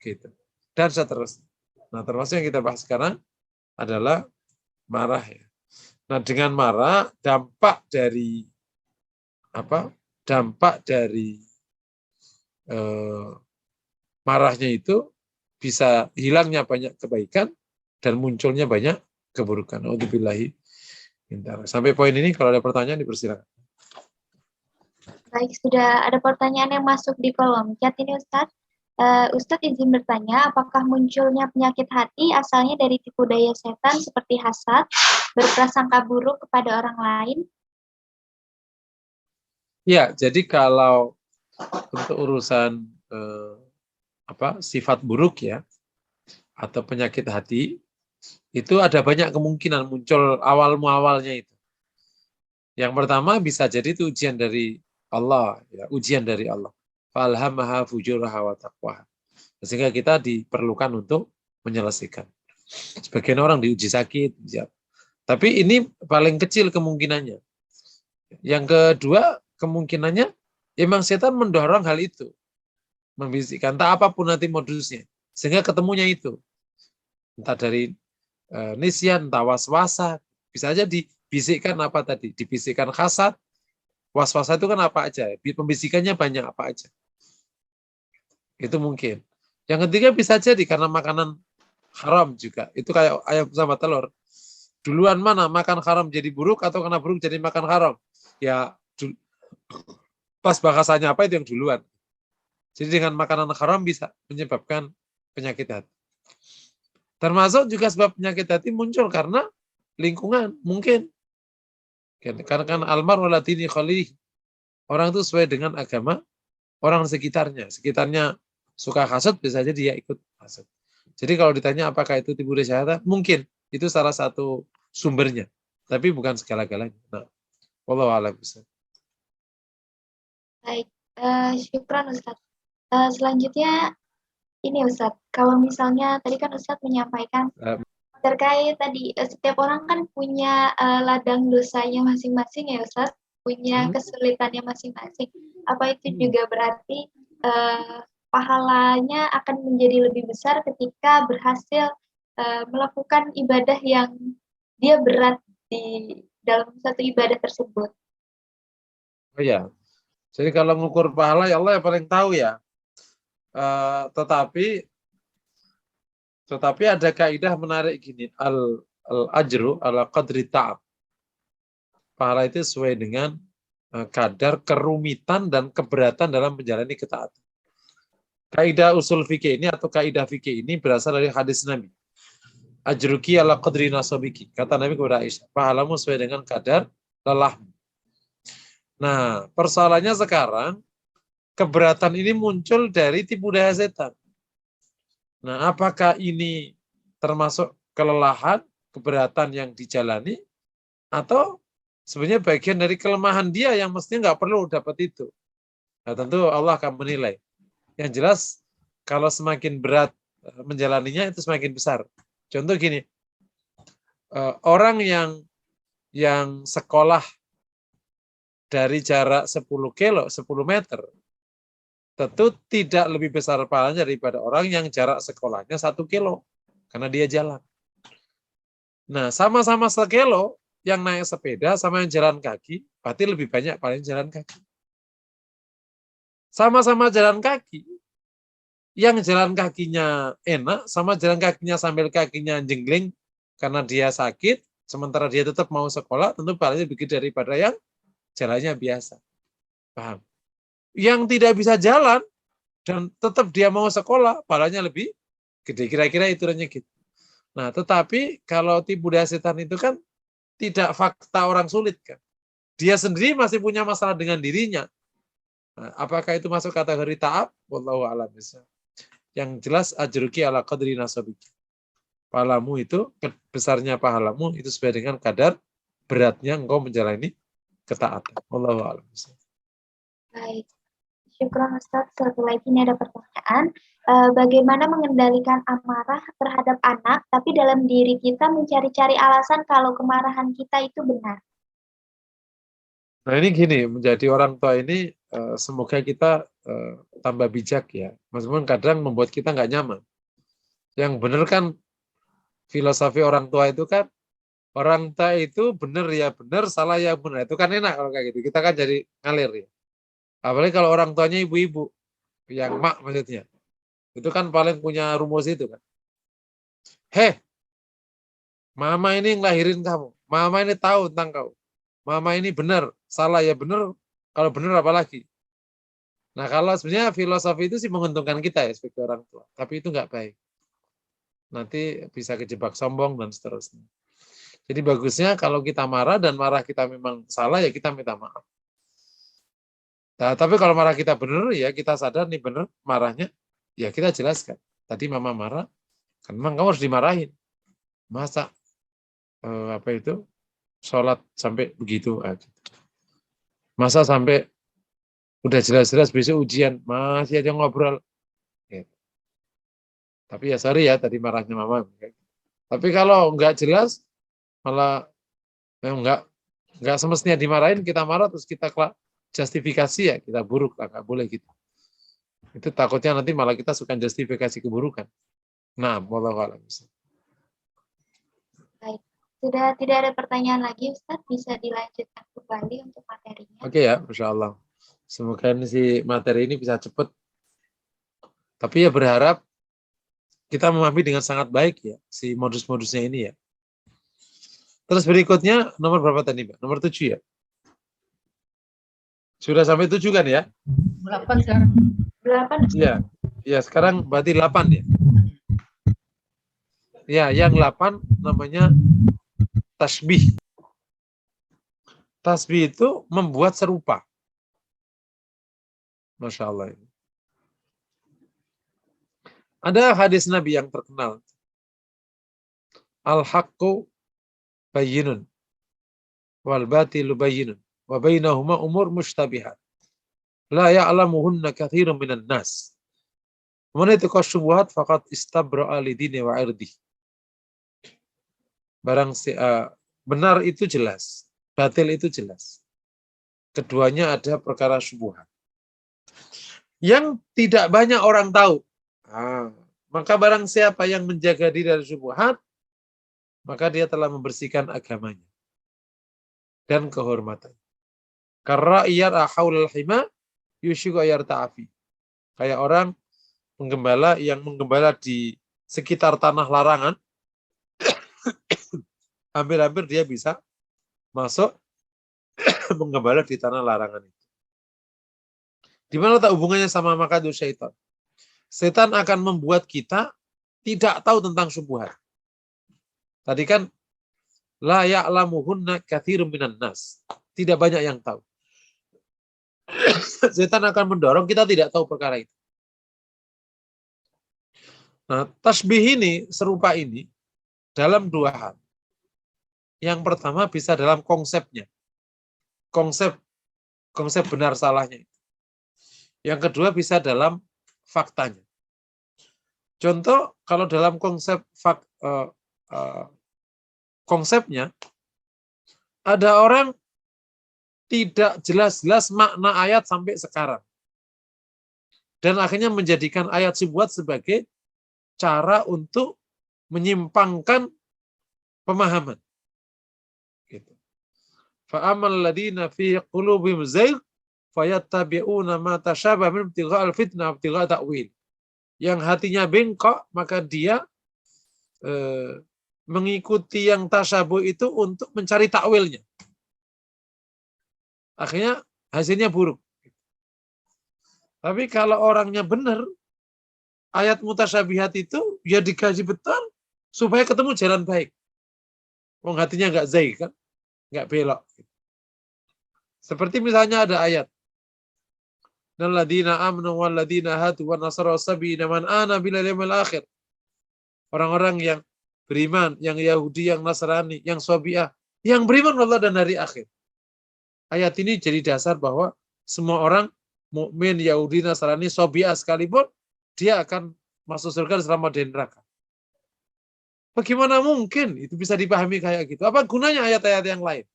gitu. Dan seterusnya. Nah, termasuk yang kita bahas sekarang adalah marah ya. Nah, dengan marah dampak dari marahnya itu bisa hilangnya banyak kebaikan dan munculnya banyak keburukan. Auzubillahi min dzalik. Sampai poin ini kalau ada pertanyaan dipersilakan. Baik, sudah ada pertanyaan yang masuk di kolom chat ini Ustadz. Ustadz izin bertanya, apakah munculnya penyakit hati asalnya dari tipu daya setan seperti hasad, berprasangka buruk kepada orang lain? Ya, jadi kalau untuk urusan sifat buruk ya atau penyakit hati itu ada banyak kemungkinan muncul awalnya itu. Yang pertama bisa jadi itu ujian dari Allah, ya, ujian dari Allah. Falhamaha fujuraha wa taqwaha. Sehingga kita diperlukan untuk menyelesaikan. Sebagian orang diuji sakit, ya. Tapi ini paling kecil kemungkinannya. Yang kedua, kemungkinannya memang setan mendorong hal itu. Membisikkan, entah apapun nanti modusnya. Sehingga ketemunya itu. Entah dari nisyan, entah was-wasa. Bisa aja dibisikkan apa tadi? Dibisikkan hasad. Was-wasa itu kan apa aja? Pembisikannya banyak apa aja. Itu mungkin. Yang ketiga bisa jadi karena makanan haram juga. Itu kayak ayam sama telur. Duluan mana makan haram jadi buruk atau karena buruk jadi makan haram? Ya pas bahasanya apa itu yang duluan. Jadi dengan makanan haram bisa menyebabkan penyakit hati. Termasuk juga sebab penyakit hati muncul karena lingkungan mungkin. Karena kan almar waladini khalih. Orang itu sesuai dengan agama orang sekitarnya. Sekitarnya suka hasad, bisa aja dia ikut hasad. Jadi kalau ditanya apakah itu tipu daya setan, mungkin itu salah satu sumbernya. Tapi bukan segala-galanya. Nah, wallahu a'lam bishawab. Baik, syukran Ustadz. Selanjutnya ini Ustadz, kalau misalnya tadi kan Ustadz menyampaikan terkait tadi setiap orang kan punya ladang dosanya masing-masing ya Ustadz, punya kesulitannya masing-masing. Apa itu juga berarti pahalanya akan menjadi lebih besar ketika berhasil melakukan ibadah yang dia berat di dalam satu ibadah tersebut? Oh ya, jadi kalau mengukur pahala ya Allah yang paling tahu ya. Tetapi ada kaidah menarik gini, al ajru ala qadri ta'ab. Pahala itu sesuai dengan kadar kerumitan dan keberatan dalam menjalani ketaatan. Kaidah usul fikih ini atau kaidah fikih ini berasal dari hadis Nabi. Ajruki ala qadri nasabiki. Kata Nabi kepada Aisyah, pahalamu sesuai dengan kadar lelahmu. Nah, persoalannya sekarang keberatan ini muncul dari tipu daya setan. Nah, apakah ini termasuk kelelahan, keberatan yang dijalani, atau sebenarnya bagian dari kelemahan dia yang mestinya nggak perlu dapat itu? Nah, tentu Allah akan menilai. Yang jelas, kalau semakin berat menjalaninya, itu semakin besar. Contoh gini, orang yang sekolah dari jarak 10 kilo, 10 meter, tentu tidak lebih besar pahalanya daripada orang yang jarak sekolahnya 1 kilo, karena dia jalan. Nah, sama-sama 1 kilo, yang naik sepeda sama yang jalan kaki, berarti lebih banyak paling jalan kaki. Sama-sama jalan kaki, yang jalan kakinya enak, sama jalan kakinya sambil kakinya jengling, karena dia sakit, sementara dia tetap mau sekolah, tentu pahalanya lebih daripada yang jalannya biasa. Paham? Yang tidak bisa jalan dan tetap dia mau sekolah, pahalanya lebih gede. Kira-kira itu gitu. Nah, tetapi kalau tipu daya setan itu kan tidak fakta orang sulit kan. Dia sendiri masih punya masalah dengan dirinya. Nah, apakah itu masuk kategori ta'ab? Wallahu a'lam bishawab. Yang jelas ajruki ala qadri nasabiki. Pahalamu itu, besarnya pahalamu itu sesuai dengan kadar beratnya engkau menjalani ketaatan. Wallahu a'lam bishawab. Baik. Syukran Ustaz. Satu lagi ini ada pertanyaan. Bagaimana mengendalikan amarah terhadap anak, tapi dalam diri kita mencari-cari alasan kalau kemarahan kita itu benar? Nah ini gini, menjadi orang tua ini semoga kita tambah bijak ya. Meskipun kadang membuat kita nggak nyaman. Yang benar kan filosofi orang tua itu kan, orang tua itu benar ya benar, salah ya benar. Itu kan enak kalau kayak gitu. Kita kan jadi ngalir ya. Apalagi kalau orang tuanya ibu-ibu, yang mak maksudnya. Itu kan paling punya rumus itu kan. Heh, mama ini ngelahirin kamu. Mama ini tahu tentang kau. Mama ini benar, salah ya benar. Kalau benar apalagi. Nah kalau sebenarnya filosofi itu sih menguntungkan kita ya sebagai orang tua. Tapi itu nggak baik. Nanti bisa kejebak sombong dan seterusnya. Jadi bagusnya kalau kita marah dan marah kita memang salah ya kita minta maaf. Nah, tapi kalau marah kita benar ya kita sadar nih benar marahnya ya kita jelaskan. Tadi mama marah, kan memang kamu harus dimarahin. Masa apa itu sholat sampai begitu aja. Masa sampai udah jelas-jelas besok ujian masih aja ngobrol. Ya. Tapi ya sorry ya tadi marahnya mama. Tapi kalau nggak jelas malah nggak semestinya dimarahin, kita marah terus kita justifikasi ya kita buruk lah, nggak boleh gitu. Itu takutnya nanti malah kita suka justifikasi keburukan. Nah, wallahu a'lam. Baik. Sudah tidak ada pertanyaan lagi, Ustadz. Bisa dilanjutkan kembali untuk materinya. Oke ya, Masya Allah. Semoga ini si materi ini bisa cepat. Tapi ya berharap kita memahami dengan sangat baik ya si modus-modusnya ini ya. Terus berikutnya nomor berapa tadi, Mbak? Nomor 7 ya? Sudah sampai 7 kan ya? 8 sekarang. 8. Iya. Ya, sekarang berarti 8 ya. Ya, yang 8 namanya tasbih. Tasbih itu membuat serupa. Masya Allah. Ada hadis Nabi yang terkenal. Al-haqqu bayyinun wal batilu bayyinun wa bainahuma umur mushtabihat la ya'lamuhunna katsirun minan nas. Man ittaqa syubhat faqad istabra'a li dini wa irdi. Barang benar itu jelas, batil itu jelas. Keduanya ada perkara syubhat yang tidak banyak orang tahu. Maka barang siapa yang menjaga diri dari syubhat, maka dia telah membersihkan agamanya dan kehormatan. Karena iyar haulal hima yushiku ayar ta'afi. Kayak orang penggembala yang menggembala di sekitar tanah larangan, hampir-hampir dia bisa masuk menggembala di tanah larangan itu. Di mana tak hubungannya sama makadu syaitan? Setan akan membuat kita tidak tahu tentang syubhat. Tadi kan la ya'lamuhunna katsirun minan nas. Tidak banyak yang tahu. Setan akan mendorong kita tidak tahu perkara itu. Nah, tasbih ini, serupa ini dalam dua hal. Yang pertama bisa dalam konsepnya. Konsep benar salahnya. Yang kedua bisa dalam faktanya. Contoh, kalau dalam konsepnya, ada orang tidak jelas-jelas makna ayat sampai sekarang. Dan akhirnya menjadikan ayat syubhat sebagai cara untuk menyimpangkan pemahaman. Gitu. Fa'amal ladina fi qulubihim zayg fayattabi'una ma tashabaha min ibtigha'al fitnah ibtigha' ta'wil. Yang hatinya bengkok, maka dia mengikuti yang tasyabuh itu untuk mencari takwilnya. Akhirnya hasilnya buruk. Tapi kalau orangnya benar, ayat mutasyabihat itu ya dikaji betul supaya ketemu jalan baik. Wong hatinya nggak zaig kan, nggak belok. Seperti misalnya ada ayat, "Alladzina amanu walladzina hadu wan nasara wasabina man ana bil yaumil akhir." Orang-orang yang beriman, yang Yahudi, yang Nasrani, yang Sabi'ah, yang beriman Allah dan hari akhir. Ayat ini jadi dasar bahwa semua orang mukmin, Yahudi, Nasrani, Sabi'ah sekalipun dia akan masuk surga selama di neraka. Bagaimana mungkin itu bisa dipahami kayak gitu? Apa gunanya ayat-ayat yang lain?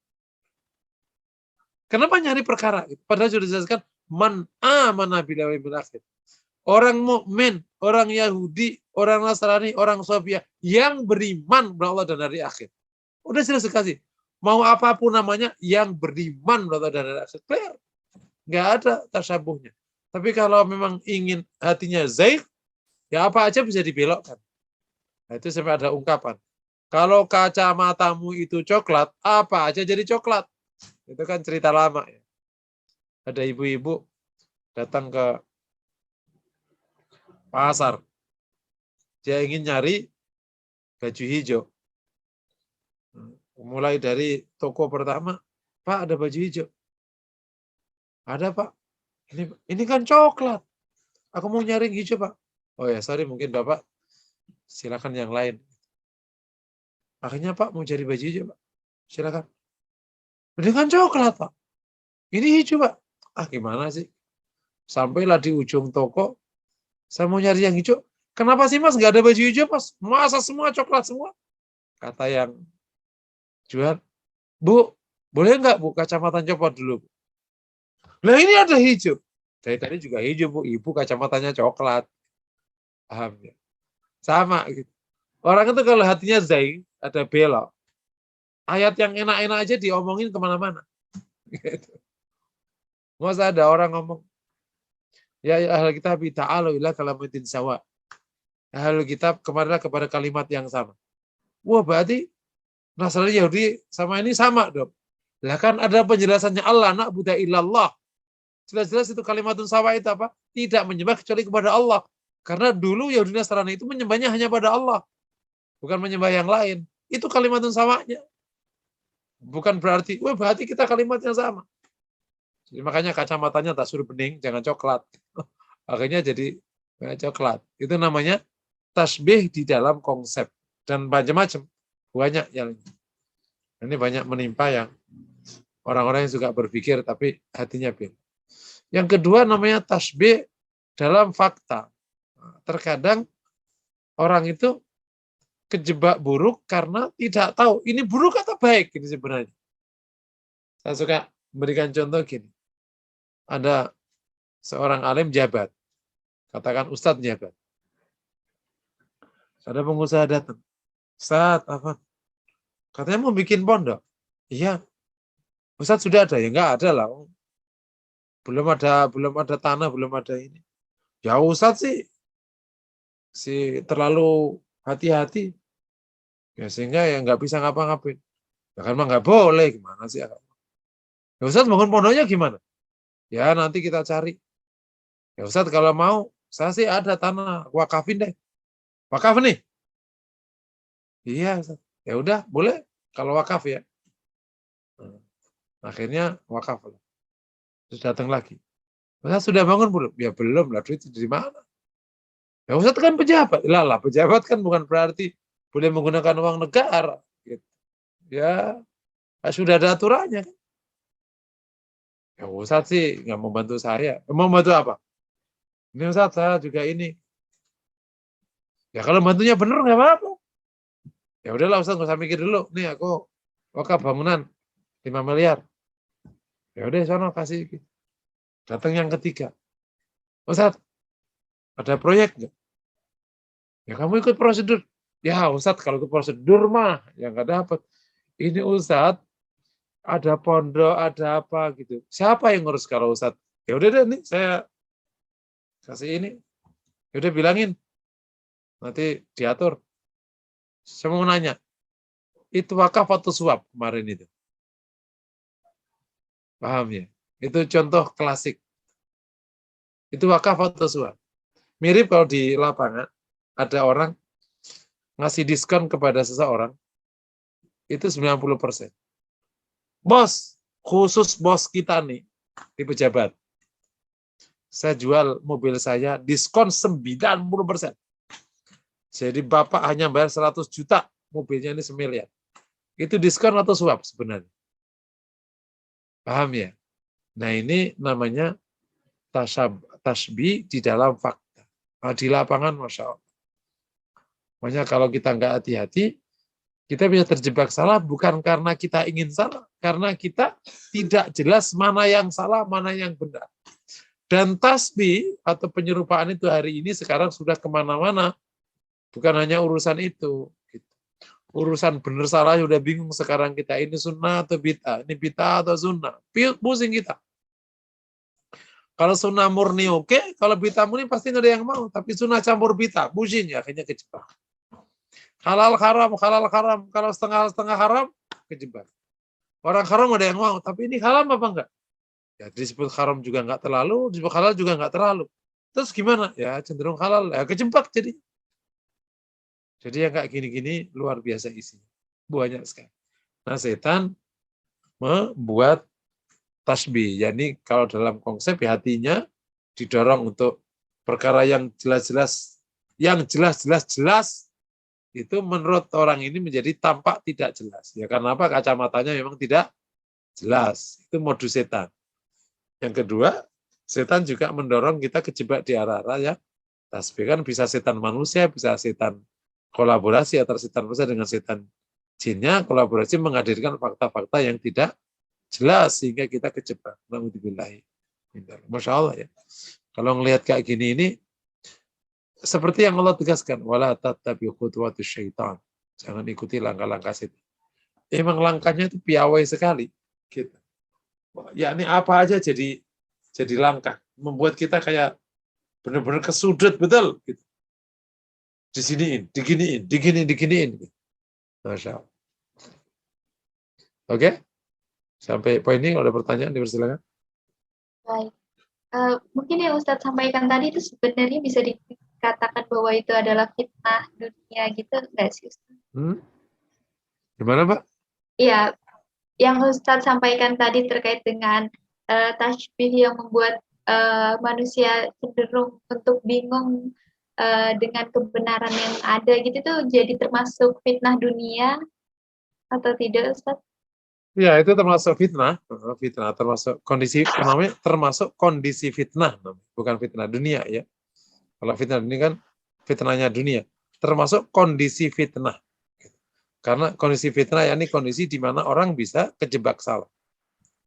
Kenapa nyari perkara itu? Padahal sudah dijelaskan man amana bil yaumil akhir. Orang mukmin, orang Yahudi, orang Nasrani, orang Sabi'ah yang beriman kepada Allah dan hari akhir. Udah jelas sekali. Mau apapun namanya yang beriman kepada Allah dan hari akhir. Clear. Nggak ada tasyabuhnya. Tapi kalau memang ingin hatinya zaig, ya apa aja bisa dibelokkan. Nah, itu sampai ada ungkapan. Kalau kacamatamu itu coklat, apa aja jadi coklat. Itu kan cerita lama. Ya. Ada ibu-ibu datang ke pasar. Dia ingin nyari baju hijau. Mulai dari toko pertama, Pak ada baju hijau. Ada Pak. Ini kan coklat. Aku mau nyari yang hijau Pak. Oh ya sorry mungkin Bapak silakan yang lain. Akhirnya Pak mau cari baju hijau Pak. Silakan. Ini kan coklat Pak. Ini hijau Pak. Ah gimana sih? Sampailah di ujung toko. Saya mau nyari yang hijau. Kenapa sih Mas nggak ada baju hijau Mas? Masa semua coklat semua? Kata yang jual, Bu, boleh nggak Bu kacamata copot dulu? Nah ini ada hijau. Dari tadi juga hijau Bu, ibu kacamatanya coklat. Paham ya? Sama gitu. Orang itu kalau hatinya zaig, ada belok. Ayat yang enak-enak aja diomongin kemana-mana. Gitu. Masa ada orang ngomong, ya ahli kitab ta'alu ila kalamatin sawa. Ahli kitab kemarilah kepada kalimat yang sama. Wah berarti Nasrani Yahudi sama ini sama dong. Lah kan ada penjelasannya Allah na'budu illallah. Jelas-jelas itu kalimatun sawa itu apa? Tidak menyembah kecuali kepada Allah. Karena dulu Yahudi Nasrani itu menyembahnya hanya pada Allah. Bukan menyembah yang lain. Itu kalimatun sawanya. Bukan berarti, wah berarti kita kalimat yang sama. Jadi makanya kacamatanya tak suruh bening, jangan coklat. Akhirnya jadi coklat. Itu namanya tasbih di dalam konsep. Dan macam-macam. Banyak yang ini banyak menimpa yang orang-orang yang suka berpikir tapi hatinya beda. Yang kedua namanya tasbih dalam fakta. Terkadang orang itu kejebak buruk karena tidak tahu ini buruk atau baik ini sebenarnya. Saya suka memberikan contoh gini. Ada seorang alim jabat. Katakan Ustadz jabat. Ada pengusaha datang. Ustadz apa? Katanya mau bikin pondok. Iya. Ustadz sudah ada ya? Enggak ada lah. Belum ada tanah, belum ada ini. Ya Ustadz sih terlalu hati-hati. Ya sehingga ya nggak bisa ngapa-ngapain. Ya kan mah nggak boleh gimana sih? Ya Ustadz bangun pondoknya gimana? Ya nanti kita cari. Ya Ustadz kalau mau, saya sih ada tanah wakafin deh. Wakaf nih. Iya Ustadz. Ya udah boleh kalau wakaf ya. Akhirnya wakaf. Terus datang lagi. Ustadz sudah bangun belum? Ya belum lah, duit dari mana? Ya Ustadz kan pejabat. Lah pejabat kan bukan berarti boleh menggunakan uang negara. Gitu. Ya sudah ada aturannya kan. Ya Ustadz sih nggak membantu saya. Mau bantu apa? Ini Ustadz saya juga ini. Ya kalau bantunya bener nggak apa-apa. Ya udahlah Ustadz nggak usah mikir dulu. Nih aku wakaf bangunan 5 miliar. Ya udah sono kasih. Datang yang ketiga. Ustadz ada proyek nggak? Ya kamu ikut prosedur. Ya Ustadz kalau ikut prosedur mah ya nggak dapat. Ini Ustadz ada pondok, ada apa gitu. Siapa yang ngurus kalau Ustadz? Ya udah deh nih saya kasih ini. Ya udah bilangin. Nanti diatur. Saya mau nanya. Itu wakaf atau suap kemarin itu? Paham ya? Itu contoh klasik. Itu wakaf atau suap. Mirip kalau di lapangan, ada orang ngasih diskon kepada seseorang, itu 90%. Bos, khusus bos kita nih, di pejabat. Saya jual mobil saya, diskon 90%. Jadi Bapak hanya bayar 100 juta, mobilnya ini 1 miliar. Itu diskon atau suap sebenarnya? Paham ya? Nah ini namanya tasbih di dalam fakta. Nah, di lapangan, Masya Allah. Makanya kalau kita nggak hati-hati, kita bisa terjebak salah bukan karena kita ingin salah, karena kita tidak jelas mana yang salah, mana yang benar. Dan tasbih atau penyerupaan itu hari ini sekarang sudah kemana-mana. Bukan hanya urusan itu. Urusan benar salah sudah bingung sekarang kita. Ini sunnah atau bid'ah? Ini bid'ah atau sunnah? Pusing kita. Kalau sunnah murni oke, kalau bid'ah murni pasti nggak ada yang mau. Tapi sunnah campur bid'ah, pusing ya, akhirnya kejebak. Halal haram. Kalau setengah-setengah haram, kejebak. Orang haram ada yang mau, tapi ini haram apa enggak? Ya disebut haram juga enggak terlalu, disebut halal juga enggak terlalu. Terus gimana? Ya cenderung halal, ya kejebak jadi. Jadi yang kayak gini-gini luar biasa isinya. Banyak sekali. Nah setan membuat tasbih. Jadi kalau dalam konsep ya hatinya didorong untuk perkara yang jelas-jelas, jelas, itu menurut orang ini menjadi tampak tidak jelas. Ya karena apa? Kacamatanya memang tidak jelas. Itu modus setan. Yang kedua, setan juga mendorong kita kejebak di arah-arah ya. Tasbih kan bisa setan manusia, bisa setan kolaborasi antara setan manusia dengan setan jinnya, kolaborasi menghadirkan fakta-fakta yang tidak jelas sehingga kita kejebak. Alhamdulillah. Masya Allah ya. Kalau ngelihat kayak gini ini, seperti yang Allah tegaskan, wala tattabi'u khutuwatus syaitan. Jangan ikuti langkah-langkah setan. Emang langkahnya itu piawai sekali. Gitu. Ya ini apa aja jadi langkah. Membuat kita kayak benar-benar kesudut betul. Gitu. Diginiin. Masya Allah. Oke? Sampai poin ini, kalau ada pertanyaan, dipersilakan. Baik. Mungkin yang Ustadz sampaikan tadi itu sebenarnya bisa dikatakan bahwa itu adalah fitnah dunia gitu, enggak sih Ustadz? Gimana Pak? Iya, yang Ustadz sampaikan tadi terkait dengan tasbih yang membuat manusia cenderung untuk bingung dengan kebenaran yang ada gitu tuh jadi termasuk fitnah dunia atau tidak Ustadz? Ya itu termasuk fitnah termasuk kondisi namanya termasuk kondisi fitnah, bukan fitnah dunia ya. Kalau fitnah dunia kan fitnahnya dunia, termasuk kondisi fitnah. Karena kondisi fitnah yakni kondisi di mana orang bisa kejebak salah.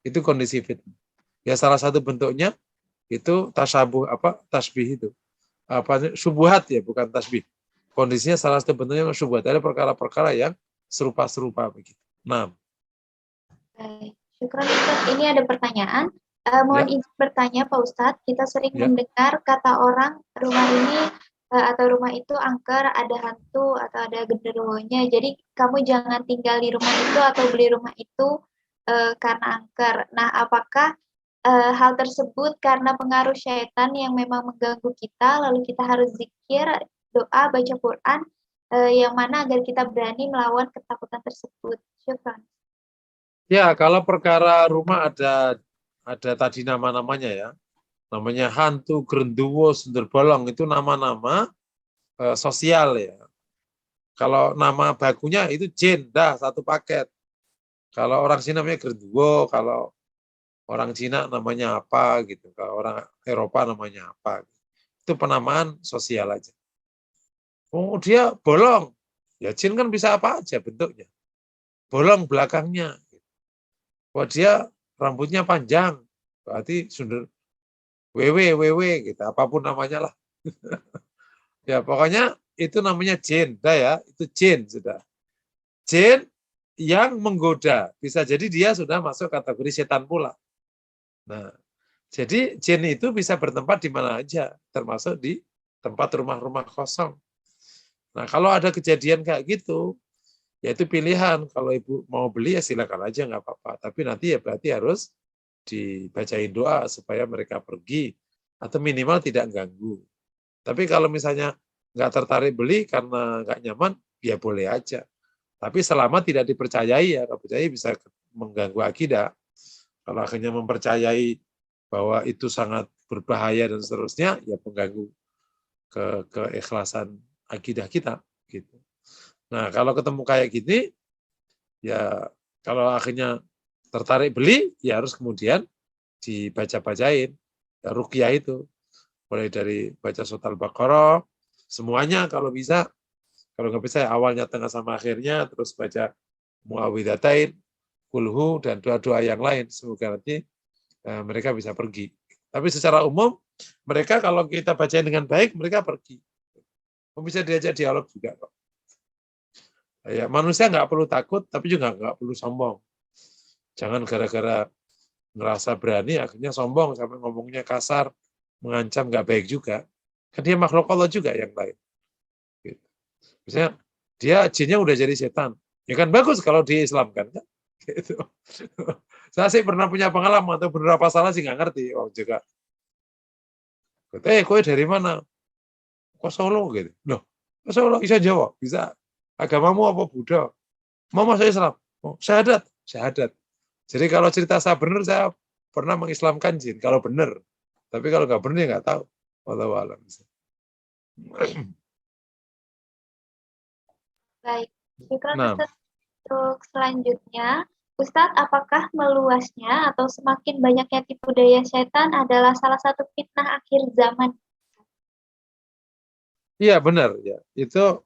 Itu kondisi fitnah. Ya salah satu bentuknya itu tasbih itu. Subuhat ya, bukan tasbih. Kondisinya salah satu bentuknya subuhat. Ada perkara-perkara yang serupa-serupa begitu. Nah. Baik, syukran Ustadz. Ini ada pertanyaan. Mohon izin bertanya Pak Ustadz, kita sering mendengar kata orang rumah ini atau rumah itu angker, ada hantu atau ada genderuwonya. Jadi kamu jangan tinggal di rumah itu atau beli rumah itu karena angker. Nah, apakah hal tersebut karena pengaruh syaitan yang memang mengganggu kita, lalu kita harus zikir, doa, baca Quran, yang mana agar kita berani melawan ketakutan tersebut? Syukran. Ya, kalau perkara rumah ada tadi nama-namanya ya. Namanya hantu, genderuwo, sunderbolong, itu nama-nama sosial ya. Kalau nama bakunya itu jin, dah satu paket. Kalau orang Cina namanya genderuwo, kalau orang Cina namanya apa gitu, kalau orang Eropa namanya apa. Itu penamaan sosial aja. Oh, dia bolong. Ya jin kan bisa apa aja bentuknya. Bolong belakangnya. Wah dia rambutnya panjang, berarti sudah wewe gitu, apapun namanya lah. Ya pokoknya itu namanya jin, dah ya, itu jin sudah. Jin yang menggoda, bisa jadi dia sudah masuk kategori setan pula. Nah, jadi jin itu bisa bertempat di mana aja, termasuk di tempat rumah-rumah kosong. Nah kalau ada kejadian kayak gitu, ya itu pilihan. Kalau ibu mau beli ya silakan aja, nggak apa-apa. Tapi nanti ya berarti harus dibacain doa supaya mereka pergi. atau minimal tidak ganggu. Tapi kalau misalnya nggak tertarik beli karena nggak nyaman, ya boleh aja. Tapi selama tidak dipercayai, ya kalau percaya bisa mengganggu akidah. Kalau akhirnya mempercayai bahwa itu sangat berbahaya dan seterusnya, ya mengganggu keikhlasan akidah kita. Gitu. Nah, kalau ketemu kayak gini, ya kalau akhirnya tertarik beli, ya harus kemudian dibaca-bacain. Ya, ruqyah itu. Mulai dari baca surat Al-Baqarah, semuanya kalau bisa. Kalau nggak bisa, awalnya, tengah, sama akhirnya, terus baca Muawwidzatain, Kulhu, dan doa-doa yang lain. Semoga nanti mereka bisa pergi. Tapi secara umum, mereka kalau kita bacain dengan baik, mereka pergi. Bisa diajak dialog juga kok. Ya, manusia nggak perlu takut, tapi juga nggak perlu sombong. Jangan gara-gara ngerasa berani, akhirnya sombong, sampai ngomongnya kasar, mengancam, nggak baik juga. Kan dia makhluk Allah juga yang lain. Gitu. Misalnya, dia jinnya udah jadi setan. Ya kan bagus kalau diislamkan. Kan? Gitu. Saya sih pernah punya pengalaman, atau beberapa salah sih nggak ngerti. Oh, juga. Kowe dari mana? Kok Solo gitu. Loh, kok Solo bisa jawab? Bisa. Agamamu apa Buddha? Mau masuk Islam? Oh, syahadat. Syahadat. Jadi kalau cerita saya benar, saya pernah mengislamkan jin. Kalau benar. Tapi kalau nggak benar, ya nggak tahu. Wallahu a'lam. Baik, syukran Nah, Ustadz. Untuk selanjutnya, Ustadz, apakah meluasnya atau semakin banyaknya tipu daya setan adalah salah satu fitnah akhir zaman? iya benar ya. Itu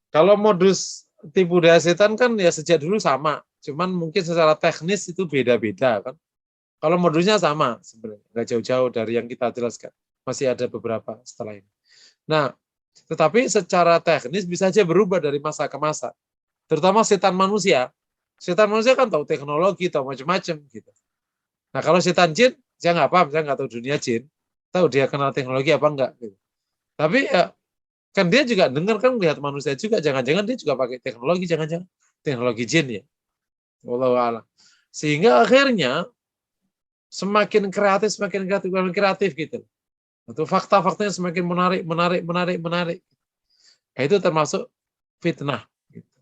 kalau modus tipu daya setan kan ya sejak dulu sama. Cuman mungkin secara teknis itu beda-beda kan. Kalau modusnya sama sebenarnya, nggak jauh-jauh dari yang kita jelaskan. Masih ada beberapa setelah ini. Nah, tetapi secara teknis bisa saja berubah dari masa ke masa. Terutama setan manusia. Setan manusia kan tahu teknologi, tahu macam-macam gitu. Nah, kalau setan jin, saya nggak paham, saya nggak tahu dunia jin. Tahu dia kenal teknologi apa enggak gitu. Tapi ya kan dia juga dengar kan melihat manusia juga, jangan-jangan dia juga pakai teknologi, jangan-jangan teknologi jin ya. Wallahu a'lam. Sehingga akhirnya semakin kreatif gitu. Untuk fakta-faktanya semakin menarik. Nah, itu termasuk fitnah. Gitu.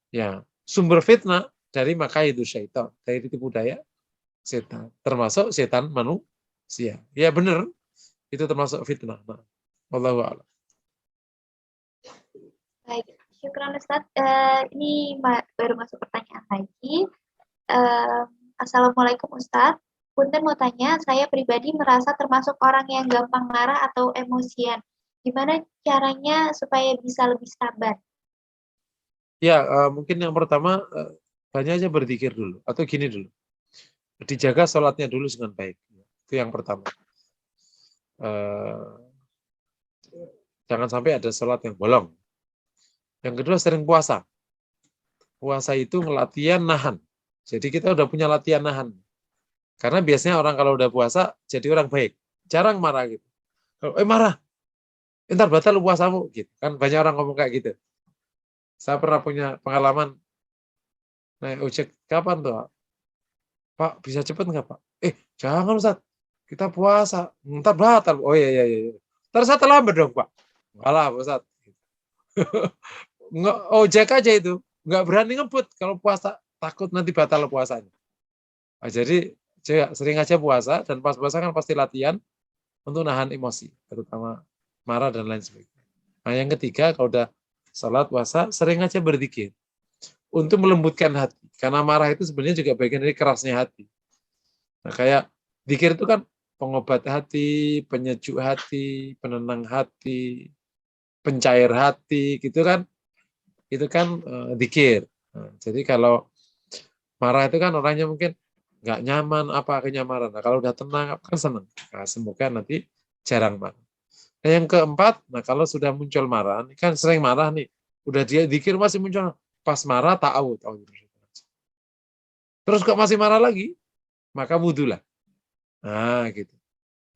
Ya, sumber fitnah dari makaidu syaitan, dari tipu daya setan, termasuk setan manusia. Ya benar, itu termasuk fitnah. Nah, wallahu a'lam. Baik, syukran Ustadz. Ini baru masuk pertanyaan lagi. Assalamualaikum Ustadz. Punten mau tanya, saya pribadi merasa termasuk orang yang gampang marah atau emosian. Gimana caranya supaya bisa lebih sabar? Ya, mungkin yang pertama banyak aja berzikir dulu atau gini dulu. Dijaga sholatnya dulu dengan baik. Itu yang pertama. Jangan sampai ada sholat yang bolong. Yang kedua sering puasa. Puasa itu latihan nahan. Jadi kita udah punya latihan nahan. Karena biasanya orang kalau udah puasa jadi orang baik. Jarang marah gitu. Kalau marah, ntar batal puasamu gitu. Kan banyak orang ngomong kayak gitu. Saya pernah punya pengalaman naik ojek, kapan tuh? Pak, bisa cepet nggak Pak? Jangan Ustaz. Kita puasa. Ntar batal. Oh iya. Ntar saya terlambat dong Pak. Alah Ustaz. Nggak, ojek aja itu. Nggak berani ngebut kalau puasa. Takut nanti batal puasanya. Nah, jadi sering aja puasa. Dan pas puasa kan pasti latihan untuk nahan emosi. Terutama marah dan lain sebagainya. Nah yang ketiga, kalau udah salat puasa, sering aja berzikir. Untuk melembutkan hati. Karena marah itu sebenarnya juga bagian dari kerasnya hati. Nah, kayak zikir itu kan pengobat hati, penyejuk hati, penenang hati, pencair hati, gitu kan? Itu kan zikir. Nah, jadi kalau marah itu kan orangnya mungkin nggak nyaman, apa kenyamanan. Nah, kalau udah tenang, kan senang. Nah, semoga nanti jarang marah. Nah, yang keempat, nah kalau sudah muncul marah, kan sering marah nih, udah dia zikir masih muncul, pas marah ta'awud. Terus kok masih marah lagi, maka wudhulah. Nah, gitu.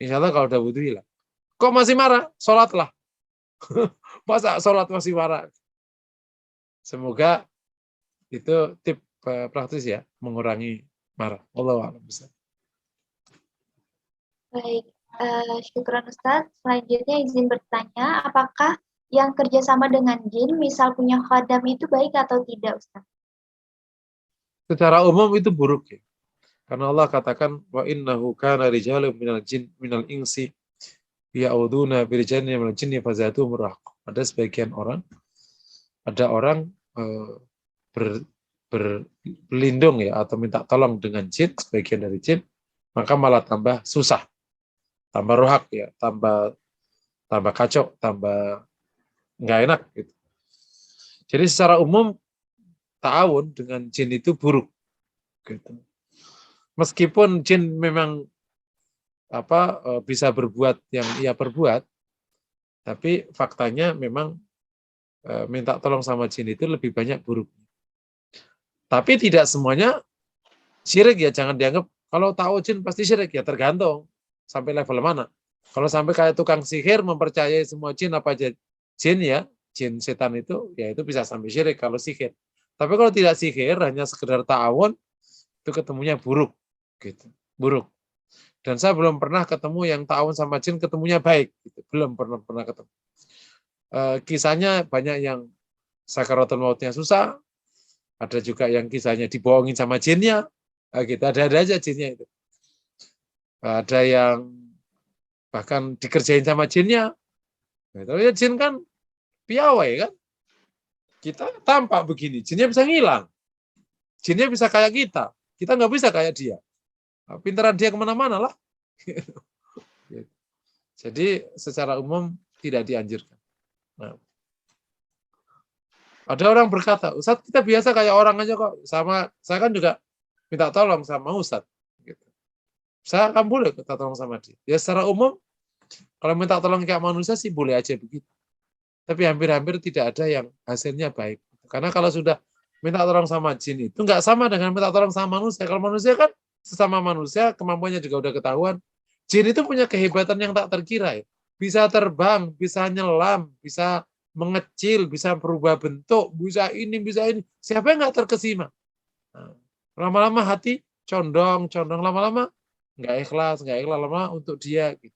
Insya Allah kalau udah wudhu hilang. Kok masih marah? Sholatlah. Masa sholat masih marah? Semoga itu tip praktis ya, mengurangi marah. Wallahu a'lam. Baik, Syukran Ustadz. Selanjutnya izin bertanya, apakah yang kerjasama dengan jin, misal punya khadam itu baik atau tidak, Ustadz? Secara umum itu buruk ya. Karena Allah katakan wa innahu kana rijalun minal insi ya'uduna birjanni minal jinni fazatuhum rahaqa. Ada sebagian orang, ada orang berlindung ya atau minta tolong dengan jin, sebagian dari jin, maka malah tambah susah, tambah rohak ya, tambah kacau, tambah nggak enak gitu. Jadi secara umum ta'awun dengan jin itu buruk gitu. Meskipun jin memang bisa berbuat yang ia perbuat, tapi faktanya memang minta tolong sama jin itu lebih banyak buruk. Tapi tidak semuanya syirik ya, jangan dianggap kalau tahu jin pasti syirik ya, tergantung sampai level mana. Kalau sampai kayak tukang sihir mempercayai semua jin apa aja jin ya, jin setan itu ya itu bisa sampai syirik kalau sihir. Tapi kalau tidak sihir hanya sekedar ta'awun itu ketemunya buruk gitu, buruk. Dan saya belum pernah ketemu yang ta'awun sama jin ketemunya baik gitu. Belum pernah ketemu. Kisahnya banyak yang sakaratul mautnya susah, ada juga yang kisahnya dibohongin sama jinnya, gitu. Ada aja jinnya itu. Ada yang bahkan dikerjain sama jinnya. Tapi ya jin kan piawai kan. Kita tampak begini, jinnya bisa ngilang. Jinnya bisa kayak kita nggak bisa kayak dia. Pintaran dia kemana-mana lah. Jadi secara umum tidak dianjurkan. Nah, ada orang berkata, Ustadz kita biasa kayak orang aja kok. Sama saya kan juga minta tolong sama Ustadz. Gitu. Saya akan boleh minta tolong sama dia. Ya secara umum kalau minta tolong kayak manusia sih boleh aja begitu. Tapi hampir-hampir tidak ada yang hasilnya baik. Karena kalau sudah minta tolong sama jin itu nggak sama dengan minta tolong sama manusia. Kalau manusia kan sesama manusia kemampuannya juga udah ketahuan. Jin itu punya kehebatan yang tak terkira ya. Bisa terbang, bisa nyelam, bisa mengecil, bisa berubah bentuk, bisa ini, bisa ini. Siapa yang nggak terkesima? Nah, lama-lama hati condong, lama-lama nggak ikhlas lama untuk dia. Gitu.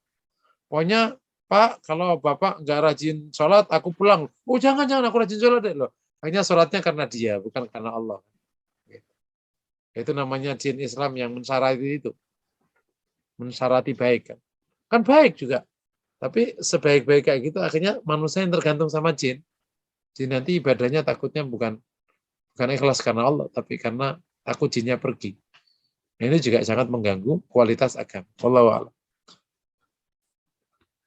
Pokoknya Pak, kalau Bapak nggak rajin sholat, aku pulang. Oh jangan, aku rajin sholat deh loh. Hanya sholatnya karena dia, bukan karena Allah. Gitu. Itu namanya jin Islam yang mensyarati itu. Mensyarati baik kan. Kan baik juga. Tapi sebaik-baik kayak gitu, akhirnya manusia yang tergantung sama jin. Jin nanti ibadahnya takutnya bukan ikhlas karena Allah, tapi karena takut jinnya pergi. Ini juga sangat mengganggu kualitas agama. Wallahu a'lam.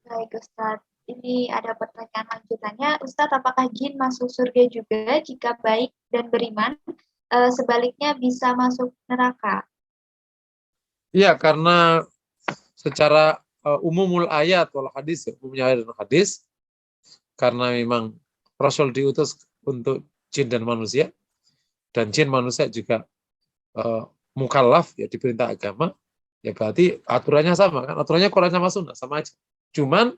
Baik Ustadz, ini ada pertanyaan lanjutannya. Ustadz, apakah jin masuk surga juga jika baik dan beriman? Sebaliknya bisa masuk neraka? Iya, karena secara umumul ayat wal hadis, umumnya ayat dan hadis, karena memang Rasul diutus untuk jin dan manusia, dan jin manusia juga mukallaf ya diperintah agama, ya berarti aturannya sama kan, aturannya Quran sama Sunnah sama aja. Cuman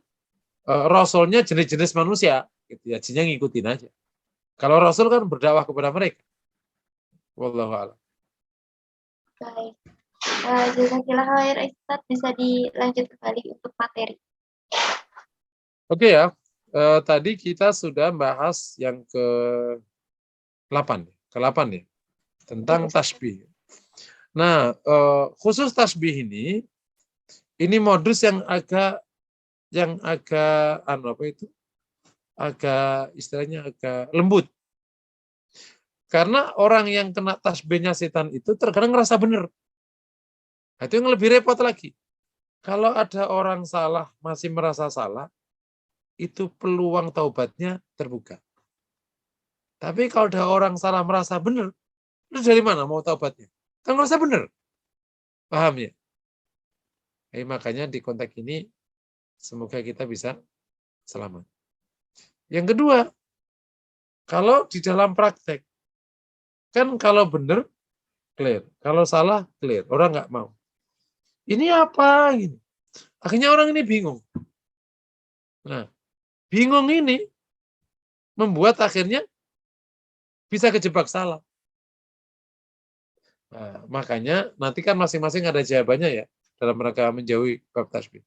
Rasulnya jenis-jenis manusia, gitu ya, jinnya ngikutin aja. Kalau Rasul kan berdakwah kepada mereka. Wallahu a'lam. Baik. Jazakallah khair Ustadz, bisa dilanjut kembali untuk materi. Oke ya, tadi kita sudah bahas yang ke-8 ya, tentang tasbih. Nah, khusus tasbih ini modus yang agak istilahnya agak lembut. Karena orang yang kena tasbihnya setan itu terkadang ngerasa benar. Nah, itu yang lebih repot lagi. Kalau ada orang salah, masih merasa salah, itu peluang taubatnya terbuka. Tapi kalau ada orang salah merasa benar, itu dari mana mau taubatnya? Kan merasa benar. Paham ya? Makanya di konteks ini, semoga kita bisa selamat. Yang kedua, kalau di dalam praktek, kan kalau benar, clear. Kalau salah, clear. Orang nggak mau. Ini apa? Gini. Akhirnya orang ini bingung. Nah, bingung ini membuat akhirnya bisa kejebak salah. Nah, makanya nanti kan masing-masing ada jawabannya ya. dalam rangka menjauhi bab tasbih.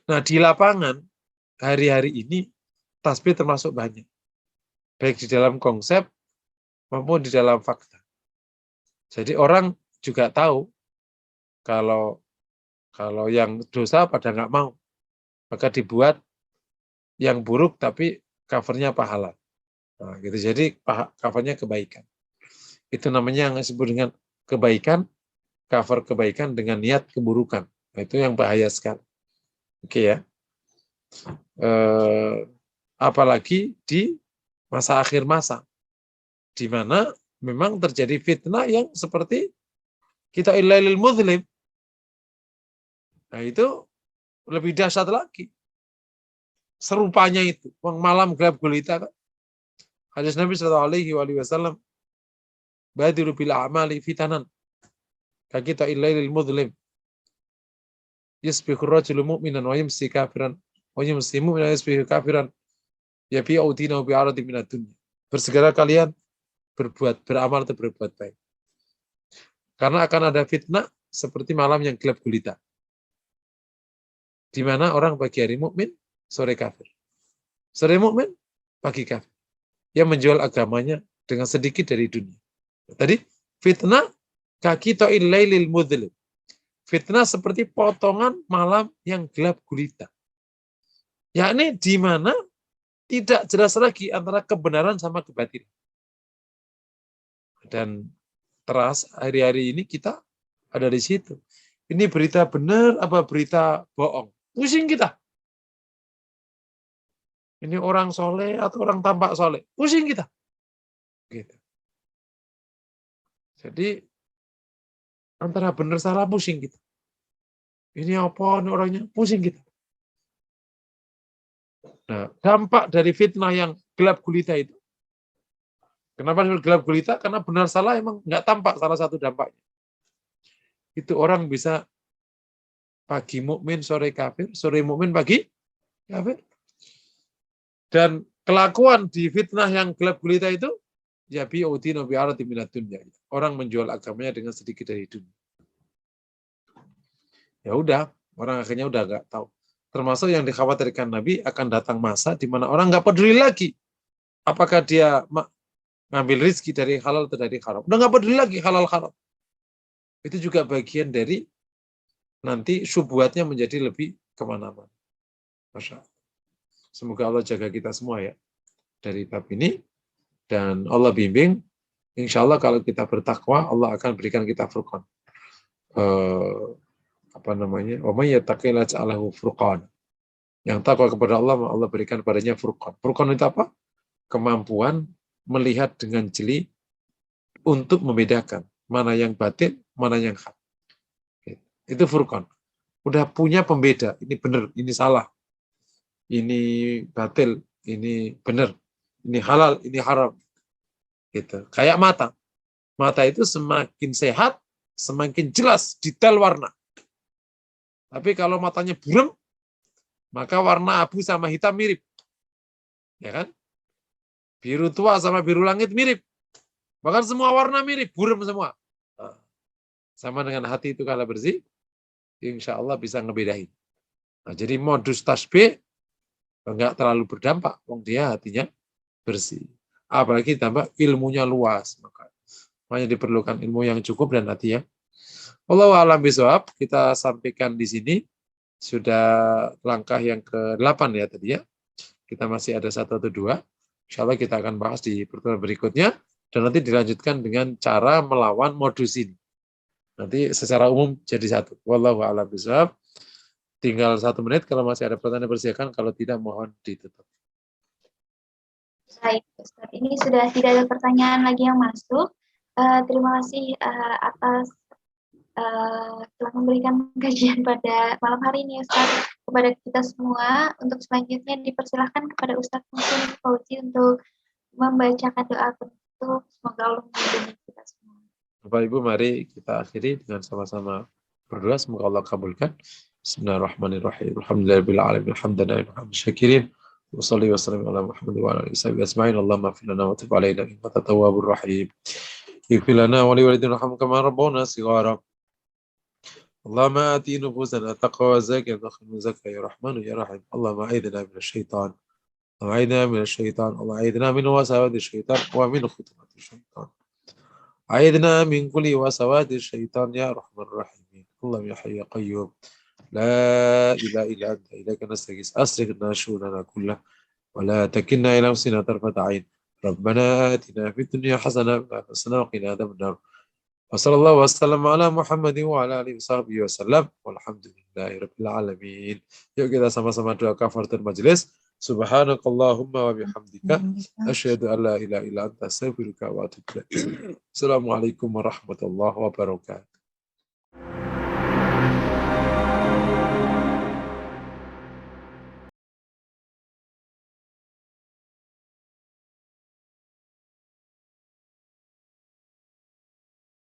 Nah, di lapangan hari-hari ini tasbih termasuk banyak, baik di dalam konsep maupun di dalam fakta. Jadi orang juga tahu kalau yang dosa pada nggak mau, maka dibuat yang buruk tapi covernya pahala. Nah, gitu. Jadi covernya kebaikan. Itu namanya yang disebut dengan kebaikan, cover kebaikan dengan niat keburukan. Nah, itu yang bahaya sekali. Oke ya. Apalagi di masa akhir masa, di mana memang terjadi fitnah yang seperti kita ilailil muzlim. Nah, itu lebih dahsyat lagi. Serupanya itu, malam gelap gulita kan. Hadis Nabi SAW, badiru bil a'mali fitanan, kakita ilailil muzlim, yasbiqur rajulu mu'minan wa yumsi kafiran, wa yumsi mu'minan yasbiqu kafiran, yabi'u dinahu bi'aradi minad dunya. Bersegera kalian beramal atau berbuat baik. Karena akan ada fitnah seperti malam yang gelap gulita, di mana orang pagi hari mukmin, sore kafir. Sore mukmin, pagi kafir. Yang menjual agamanya dengan sedikit dari dunia. Tadi fitnah kaki ta'il lailil mudhlim. Fitnah seperti potongan malam yang gelap gulita. Yakni di mana tidak jelas lagi antara kebenaran sama kebatilan. Dan teras hari-hari ini kita ada di situ. Ini berita benar apa berita bohong? Pusing kita. Ini orang soleh atau orang tampak soleh? Pusing kita. Gitu. Jadi antara benar salah pusing kita. Ini apa ini orangnya? Pusing kita. Nah, dampak dari fitnah yang gelap gulita itu. Kenapa gelap gulita? Karena benar salah emang nggak tampak salah satu dampaknya. Itu orang bisa pagi mukmin, sore kafir, sore mukmin, pagi kafir. Dan kelakuan di fitnah yang gelap gulita itu, ya bi'udina bi'arati minad dunya. Orang menjual agamanya dengan sedikit dari dunia. Ya udah, orang akhirnya udah nggak tahu. Termasuk yang dikhawatirkan Nabi akan datang masa di mana orang nggak peduli lagi apakah dia ngambil rezeki dari halal atau dari haram. Udah nggak peduli lagi halal haram. Itu juga bagian dari nanti syubhatnya menjadi lebih kemana-mana. Masya Allah. Semoga Allah jaga kita semua ya dari bab ini, dan Allah bimbing. Insya Allah kalau kita bertakwa, Allah akan berikan kita furqan. Furqan. Yang takwa kepada Allah, Allah berikan padanya furqan. Furqan itu apa? Kemampuan melihat dengan jeli untuk membedakan mana yang batil, mana yang hak. Itu furqan. Udah punya pembeda, ini benar, ini salah. Ini batil, ini benar, ini halal, ini haram. Gitu. Kayak mata. Mata itu semakin sehat, semakin jelas detail warna. Tapi kalau matanya buram, maka warna abu sama hitam mirip. Ya kan? Biru tua sama biru langit mirip. Bahkan semua warna mirip, buram semua. Sama dengan hati itu kalau bersih, insya Allah bisa ngebedain. Nah, jadi modus tasbih enggak terlalu berdampak, wong dia hatinya bersih. Apalagi tambah ilmunya luas, makanya diperlukan ilmu yang cukup dan hati yang. Wallahu a'lam bishawab. Kita sampaikan di sini sudah langkah yang ke-8 ya tadi ya. Kita masih ada 1 atau 2. Insya Allah kita akan bahas di pertemuan berikutnya dan nanti dilanjutkan dengan cara melawan modus ini. Nanti secara umum jadi 1. Wallahu a'lam bishawab. Tinggal 1 menit, kalau masih ada pertanyaan persilakan, kalau tidak mohon ditutup. Baik, Ustaz. Ini sudah tidak ada pertanyaan lagi yang masuk. Terima kasih atas telah memberikan kajian pada malam hari ini, Ustaz, kepada kita semua. Untuk selanjutnya dipersilahkan kepada Ustaz Muhammad Fauzi untuk membacakan doa penutup. Semoga Allah melindungi kita semua. Bapak Ibu, mari kita akhiri dengan sama-sama berdoa. Semoga Allah kabulkan. Bismillahirrahmanirrahim. Alhamdulillahirabbil alamin. Hamdan syakirin. Wassalli wasallam ala Muhammad wa ala alihi wasallam ajma'in. Allahumma ighfir lana wa tub alaina innaka tawwabur rahim. Ighfir lana wa li walidina warhamhum kama rabbawna shighara. اللهم آت نفوسنا تقوى وزكاة خير من زكاها يا رحمن يا رحيم. اللهم أعذنا من الشيطان، وأعذنا من الشيطان، اللهم أعذنا من وساوس الشيطان ومن خطوات الشيطان. أعذنا من كل وسوات الشيطان يا أرحم الراحمين. اللهم يا حي يا قيوم لا إله إلا أنت إليك نستغيث أصلح لنا شؤوننا كلها ولا تكلنا إلى أنفسنا طرفة عين. ربنا آتنا في الدنيا حسنة وفي الآخرة حسنة وقنا عذاب النار. وصلى الله وسلم على Muhammad وعلى آله وصحبه وسلم walhamdulillahi rabbil alamin. Yuk kita sama-sama doa kafaratul majelis. Subhanakallahumma wa bihamdika asyhadu an la ilaha illa anta astaghfiruka wa atubu ilaik. Assalamualaikum warahmatullahi wabarakatuh.